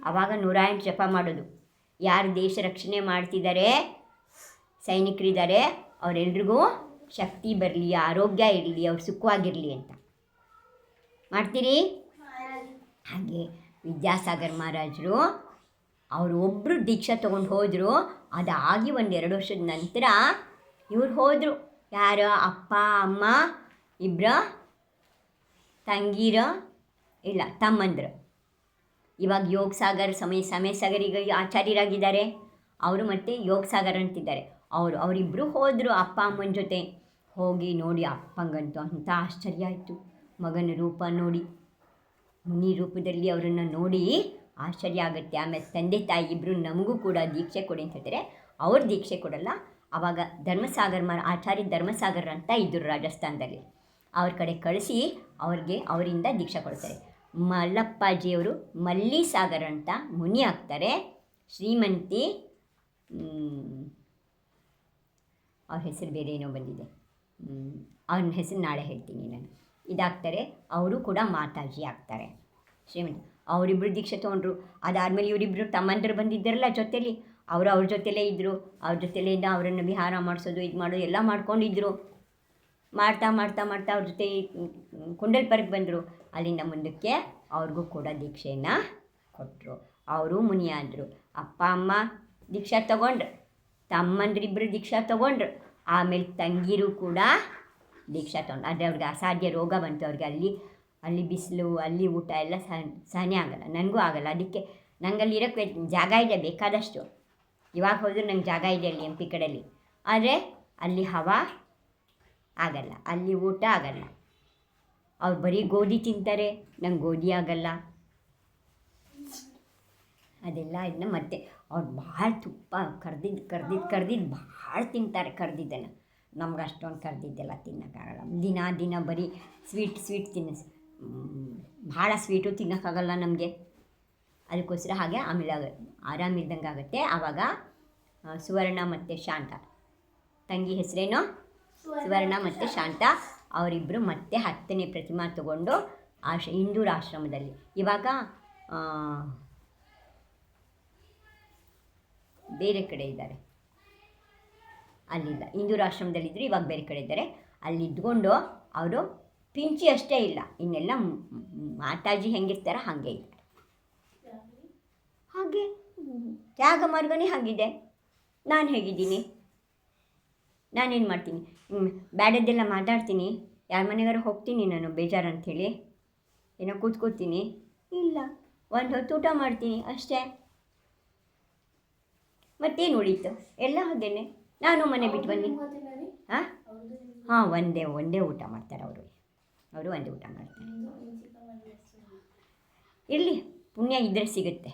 ಆವಾಗ 108 ಜಪ ಮಾಡೋದು. ಯಾರು ದೇಶ ರಕ್ಷಣೆ ಮಾಡ್ತಿದ್ದಾರೆ, ಸೈನಿಕರಿದ್ದಾರೆ, ಅವರೆಲ್ರಿಗೂ ಶಕ್ತಿ ಬರಲಿ, ಆರೋಗ್ಯ ಇರಲಿ, ಅವ್ರು ಸುಖವಾಗಿರಲಿ ಅಂತ ಮಾಡ್ತೀರಿ. ಹಾಗೆ ವಿದ್ಯಾಸಾಗರ್ ಮಹಾರಾಜರು ಅವರು ಒಬ್ಬರು ದೀಕ್ಷಾ ತೊಗೊಂಡು ಹೋದರು. ಅದಾಗಿ 1-2 ವರ್ಷದ ನಂತರ ಇವ್ರು ಹೋದರು. ಯಾರು? ಅಪ್ಪ ಅಮ್ಮ ಇಬ್ಬರ ತಂಗೀರ ಇಲ್ಲ ತಮ್ಮಂದರು. ಇವಾಗ ಯೋಗ ಸಾಗರ್ ಸಮಯ ಸಾಗರಿಗೆ ಆಚಾರ್ಯರಾಗಿದ್ದಾರೆ ಅವರು, ಮತ್ತು ಯೋಗ ಸಾಗರ್ ಅಂತಿದ್ದಾರೆ ಅವರಿಬ್ಬರು ಹೋದರು ಅಪ್ಪ ಅಮ್ಮನ ಜೊತೆ. ಹೋಗಿ ನೋಡಿ ಅಪ್ಪಂಗಂತೂ ಅಂಥ ಆಶ್ಚರ್ಯ ಆಯಿತು. ಮಗನ ರೂಪ ನೋಡಿ, ಮುನಿ ರೂಪದಲ್ಲಿ ಅವರನ್ನು ನೋಡಿ ಆಶ್ಚರ್ಯ ಆಗುತ್ತೆ. ಆಮೇಲೆ ತಂದೆ ತಾಯಿ ಇಬ್ಬರು ನಮಗೂ ಕೂಡ ದೀಕ್ಷೆ ಕೊಡಿ ಅಂತ ಹೇಳ್ತಾರೆ. ಅವ್ರು ದೀಕ್ಷೆ ಕೊಡಲ್ಲ. ಆವಾಗ ಆಚಾರ್ಯ ಧರ್ಮಸಾಗರ್ ಅಂತ ಇದ್ದರು ರಾಜಸ್ಥಾನದಲ್ಲಿ, ಅವ್ರ ಕಡೆ ಕಳಿಸಿ ಅವರಿಂದ ದೀಕ್ಷೆ ಕೊಡ್ತಾರೆ. ಮಲ್ಲಪ್ಪಾಜಿಯವರು ಮಲ್ಲಿ ಸಾಗರ್ ಅಂತ ಮುನಿ ಆಗ್ತಾರೆ. ಶ್ರೀಮಂತಿ ಅವ್ರ ಹೆಸರು ಬೇರೆ ಏನೋ ಬಂದಿದೆ, ಅವ್ರ ಹೆಸರು ನಾಳೆ ಹೇಳ್ತೀನಿ ನಾನು. ಇದಾಗ್ತಾರೆ. ಅವರು ಕೂಡ ಮಾತಾಜಿ ಆಗ್ತಾರೆ. ಶ್ರೀಮಂತ ಅವರಿಬ್ಬರು ದೀಕ್ಷೆ ತೊಗೊಂಡ್ರು. ಅದಾದಮೇಲೆ ಇವರಿಬ್ಬರು ತಮ್ಮಂದರು ಬಂದಿದ್ದಾರಲ್ಲ ಜೊತೇಲಿ, ಅವ್ರ ಜೊತೆಲೇ ಇದ್ದರು. ಅವ್ರ ಜೊತೆಲಿಂದ ಅವರನ್ನು ವಿಹಾರ ಮಾಡಿಸೋದು ಇದು ಮಾಡೋದು ಎಲ್ಲ ಮಾಡ್ಕೊಂಡಿದ್ದರು. ಮಾಡ್ತಾ ಅವ್ರ ಜೊತೆ ಕುಂಡಲ್ಪರ್ಗೆ ಬಂದರು. ಅಲ್ಲಿಂದ ಮುಂದಕ್ಕೆ ಅವ್ರಿಗೂ ಕೂಡ ದೀಕ್ಷೆಯನ್ನು ಕೊಟ್ಟರು. ಅವರು ಮುನಿ ಆದರು. ಅಪ್ಪ ಅಮ್ಮ ದೀಕ್ಷಾ ತೊಗೊಂಡ್ರು, ತಮ್ಮಂದ್ರಿಬ್ಬರು ದೀಕ್ಷಾ ತೊಗೊಂಡ್ರು. ಆಮೇಲೆ ತಂಗಿರು ಕೂಡ ದೀಕ್ಷಾ ತೊಗೊಂಡು. ಆದರೆ ಅವ್ರಿಗೆ ಅಸಾಧ್ಯ ರೋಗ ಬಂತು. ಅವ್ರಿಗೆ ಅಲ್ಲಿ ಬಿಸಿಲು, ಅಲ್ಲಿ ಊಟ ಎಲ್ಲ ಸಹನೆ ಆಗಲ್ಲ, ನನಗೂ ಆಗಲ್ಲ. ಅದಕ್ಕೆ ನಂಗಲ್ಲಿ ಇರೋಕ್ಕೆ ಜಾಗ ಇದೆ ಬೇಕಾದಷ್ಟು. ಇವಾಗ ಹೋದರೂ ನಂಗೆ ಜಾಗ ಇದೆ ಅಲ್ಲಿ MP ಕಡೆಯಲ್ಲಿ. ಆದರೆ ಅಲ್ಲಿ ಹವಾ ಆಗಲ್ಲ, ಅಲ್ಲಿ ಊಟ ಆಗಲ್ಲ. ಅವ್ರು ಬರೀ ಗೋಧಿ ತಿಂತಾರೆ, ನಂಗೆ ಗೋಧಿ ಆಗಲ್ಲ. ಅದೆಲ್ಲ ಇದನ್ನ ಮತ್ತೆ ಅವ್ರು ಭಾಳ ತುಪ್ಪ ಕರ್ದಿದ್ದು ಭಾಳ ತಿಂತಾರೆ ಕರ್ದಿದ್ದನ್ನು. ನಮ್ಗೆ ಅಷ್ಟೊಂದು ಕರ್ದಿದ್ದೆಲ್ಲ ತಿನ್ನೋಕ್ಕಾಗಲ್ಲ. ದಿನ ಬರೀ ಸ್ವೀಟ್ ತಿನ್ನಿಸ್ ಭಾಳ ಸ್ವೀಟು ತಿನ್ನೋಕ್ಕಾಗಲ್ಲ ನಮಗೆ. ಅದಕ್ಕೋಸ್ಕರ ಹಾಗೆ ಆಮೇಲೆ ಆರಾಮಿದ್ದಂಗೆ ಆಗುತ್ತೆ. ಆವಾಗ ಸುವರ್ಣ ಮತ್ತು ಶಾಂತ ತಂಗಿ ಹೆಸರೇನು ಸುವರ್ಣ ಮತ್ತು ಶಾಂತ ಅವರಿಬ್ಬರು ಮತ್ತೆ 10ನೇ ಪ್ರತಿಮಾ ತಗೊಂಡು ಇಂದೂರ ಆಶ್ರಮದಲ್ಲಿ, ಇವಾಗ ಬೇರೆ ಕಡೆ ಇದ್ದಾರೆ, ಅಲ್ಲಿಲ್ಲ, ಇಂದೂರ ಆಶ್ರಮದಲ್ಲಿದ್ದರು, ಇವಾಗ ಬೇರೆ ಕಡೆ ಇದ್ದಾರೆ. ಅಲ್ಲಿ ಇದ್ಕೊಂಡು ಅವರು ಪಿಂಚಿ ಅಷ್ಟೇ ಇಲ್ಲ, ಇನ್ನೆಲ್ಲ ಮಾತಾಜಿ ಹೆಂಗಿರ್ತಾರ ಹಾಗೆ ಇದ್ದಾರೆ. ಹಾಗೆ ತ್ಯಾಗ ಮಾರ್ಗನೇ ಹಾಗಿದೆ. ನಾನು ಹೇಗಿದ್ದೀನಿ, ನಾನೇನು ಮಾಡ್ತೀನಿ, ಬ್ಯಾಡದ್ದೆಲ್ಲ ಮಾತಾಡ್ತೀನಿ, ಯಾರ ಮನೆಗಾರು ಹೋಗ್ತೀನಿ ನಾನು ಬೇಜಾರು ಅಂಥೇಳಿ, ಏನೋ ಕೂತ್ಕೋತೀನಿ, ಇಲ್ಲ ಒಂದು ಹೊತ್ತು ಊಟ ಮಾಡ್ತೀನಿ ಅಷ್ಟೇ. ಮತ್ತೇನು ಉಳೀತು, ಎಲ್ಲ ಹಾಗೇನೆ. ನಾನು ಮನೆ ಬಿಟ್ಟು ಬನ್ನಿ. ಹಾಂ ಒಂದೇ ಊಟ ಮಾಡ್ತಾರೆ ಅವರು ಒಂದೇ ಊಟ ಮಾಡ್ತಾರೆ. ಇರಲಿ, ಪುಣ್ಯ ಇದ್ದರೆ ಸಿಗುತ್ತೆ,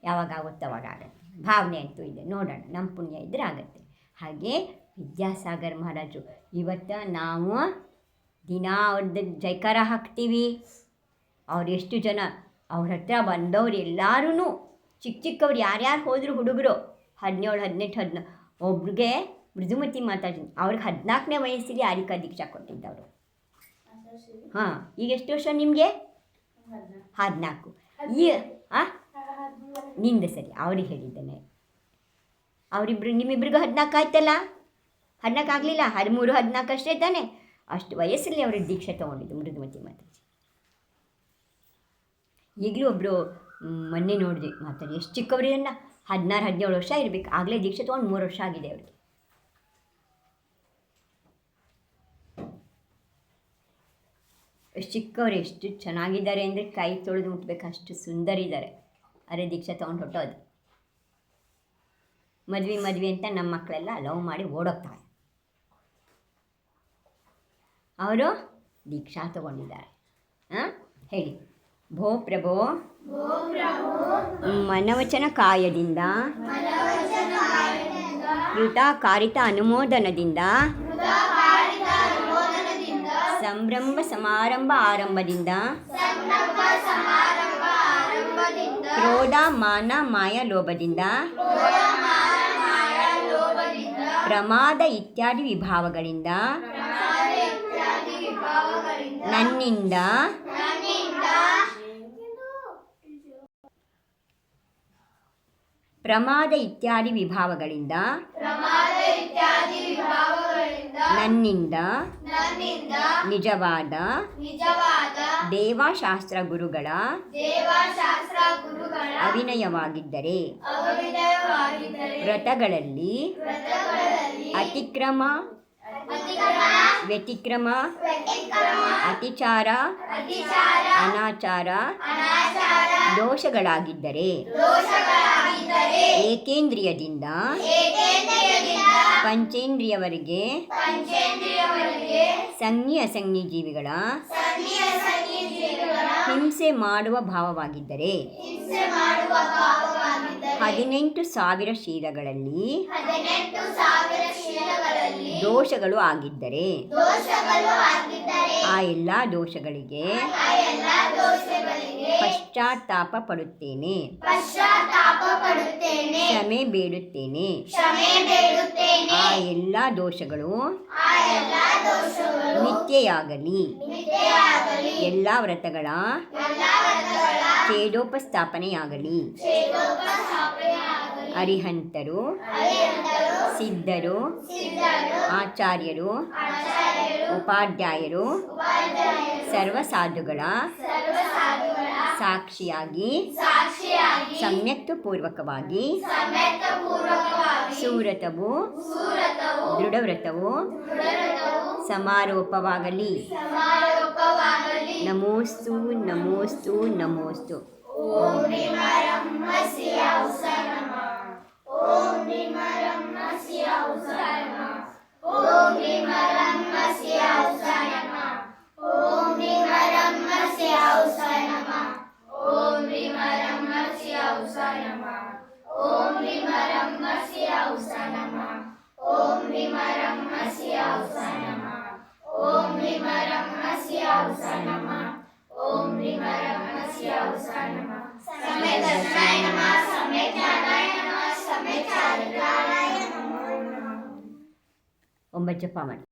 ಯಾವಾಗ ಆಗುತ್ತೆ ಅವಾಗ ಆಗುತ್ತೆ. ಭಾವನೆ ಅಂತೂ ಇದೆ, ನೋಡೋಣ ನಮ್ಮ ಪುಣ್ಯ ಇದ್ದರೆ ಆಗುತ್ತೆ. ಹಾಗೆ ವಿದ್ಯಾಸಾಗರ್ ಮಹಾರಾಜರು ಇವತ್ತು ನಾವು ದಿನ ಅವ್ರದ್ದು ಜೈಕಾರ ಹಾಕ್ತೀವಿ. ಅವ್ರು ಎಷ್ಟು ಜನ ಅವ್ರ ಹತ್ರ ಬಂದವ್ರು ಎಲ್ಲರೂ ಚಿಕ್ಕವ್ರು ಯಾರ್ಯಾರು ಹೋದರು ಹುಡುಗರು 17, 18, ಒಬ್ರಿಗೆ ಮೃದುಮತಿ ಮಾತಾಡಿ ಅವ್ರಿಗೆ 14ನೇ ವಯಸ್ಸಿಗೆ ಆರಿಕಾ ದೀಕ್ಷಾ ಕೊಟ್ಟಿದ್ದವರು. ಹಾಂ, ಈಗ ಎಷ್ಟು ವರ್ಷ ನಿಮಗೆ? 14. ಈ ನಿಂದೆ ಸರಿ, ಅವ್ರಿಗೆ ಹೇಳಿದ್ದೇನೆ. ನಿಮ್ಮಿಬ್ರಿಗೂ 14 ಆಯ್ತಲ್ಲ? 14 ಆಗಲಿಲ್ಲ, 13, 14 ಅಷ್ಟೇ ತಾನೆ. ಅಷ್ಟು ವಯಸ್ಸಲ್ಲಿ ಅವ್ರಿಗೆ ದೀಕ್ಷೆ ತೊಗೊಂಡಿದ್ದು ಮೃದುಮತಿ ಮಾತಾಜಿ. ಈಗಲೂ ಒಬ್ಬರು ಮೊನ್ನೆ ನೋಡಿದೆ ಮಾತಾಡಿ, ಎಷ್ಟು ಚಿಕ್ಕವರಿಗನ್ನ 16, 17 ವರ್ಷ ಇರಬೇಕು, ಆಗಲೇ ದೀಕ್ಷೆ ತೊಗೊಂಡು 3 ವರ್ಷ ಆಗಿದೆ ಅವ್ರಿಗೆ. ಎಷ್ಟು ಚಿಕ್ಕವರು ಎಷ್ಟು ಚೆನ್ನಾಗಿದ್ದಾರೆ ಅಂದರೆ ಕೈ ತೊಳೆದು ಮುಟ್ಬೇಕು, ಅಷ್ಟು ಸುಂದರಿದ್ದಾರೆ. ಅರೆ ದೀಕ್ಷೆ ತೊಗೊಂಡು ಹೊಟ್ಟೋದು. ಮದ್ವೆ ಅಂತ ನಮ್ಮ ಮಕ್ಕಳೆಲ್ಲ ಲವ್ ಮಾಡಿ ಓಡೋಗ್ತಾರೆ. ಅವರು ದೀಕ್ಷಾ ತಗೊಂಡಿದ್ದಾರೆ. ಹೇಳಿ, ಭೋ ಪ್ರಭೋ ಮನವಚನ ಕಾಯದಿಂದ ಕೃತಾಕಾರಿತ ಅನುಮೋದನದಿಂದ ಸಂಭ್ರಮ ಸಮಾರಂಭ ಆರಂಭದಿಂದ ಕ್ರೋಧ ಮಾನ ಮಾಯ ಲೋಭದಿಂದ ಪ್ರಮಾದ ಇತ್ಯಾದಿ ವಿಭಾವಗಳಿಂದ ನನ್ನಿಂದ ಪ್ರಮಾದ ಇತ್ಯಾದಿ ವಿಭಾವಗಳಿಂದ ನನ್ನಿಂದ ನಿಜವಾದ ದೇವಶಾಸ್ತ್ರ ಗುರುಗಳ ಅವಿನಯವಾಗಿದ್ದರೆ ವ್ರತಗಳಲ್ಲಿ ಅತಿಕ್ರಮ ವ್ಯತಿಕ್ರಮ ಅತಿಚಾರ ಅನಾಚಾರ ದೋಷಗಳಾಗಿದ್ದರೆ ಏಕೇಂದ್ರಿಯದಿಂದ ಪಂಚೇಂದ್ರಿಯವರೆಗೆ ಸಂಜ್ಞಿ ಅಸಂಜ್ಞಿ ಜೀವಿಗಳ ಹಿಂಸೆ ಮಾಡುವ ಭಾವವಾಗಿದ್ದರೆ 18,000 ಶೀಲಗಳಲ್ಲಿ ದೋಷಗಳು ಆಗಿದ್ದರೆ ಆ ಎಲ್ಲ ದೋಷಗಳಿಗೆ ಪಶ್ಚಾತ್ತಾಪ ಪಡುತ್ತೇನೆ, ಕ್ಷಮೆ ಬೇಡುತ್ತೇನೆ. ಆ ಎಲ್ಲ ದೋಷಗಳು ಮಿಥ್ಯೆಯಾಗಲಿ, ಎಲ್ಲ ವ್ರತಗಳ ಛೇದೋಪಸ್ಥಾಪನೆಯಾಗಲಿ. ಅರಿಹಂತರು, ಸಿದ್ಧರು, ಆಚಾರ್ಯರು, ಉಪಾಧ್ಯಾಯರು, ಸರ್ವಸಾಧುಗಳ ಸಾಕ್ಷಿಯಾಗಿ ಸಮ್ಯಕ್ ಪೂರ್ವಕವಾಗಿ ಸುವ್ರತವು ದೃಢವ್ರತವು ಸಮಾರೋಪವಾಗಲಿ. ನಮೋಸ್ತು ನಮೋಸ್ತು ನಮೋಸ್ತು. Om ಒಂಬತ್ತು ಜಪ ಮಾಡಿ.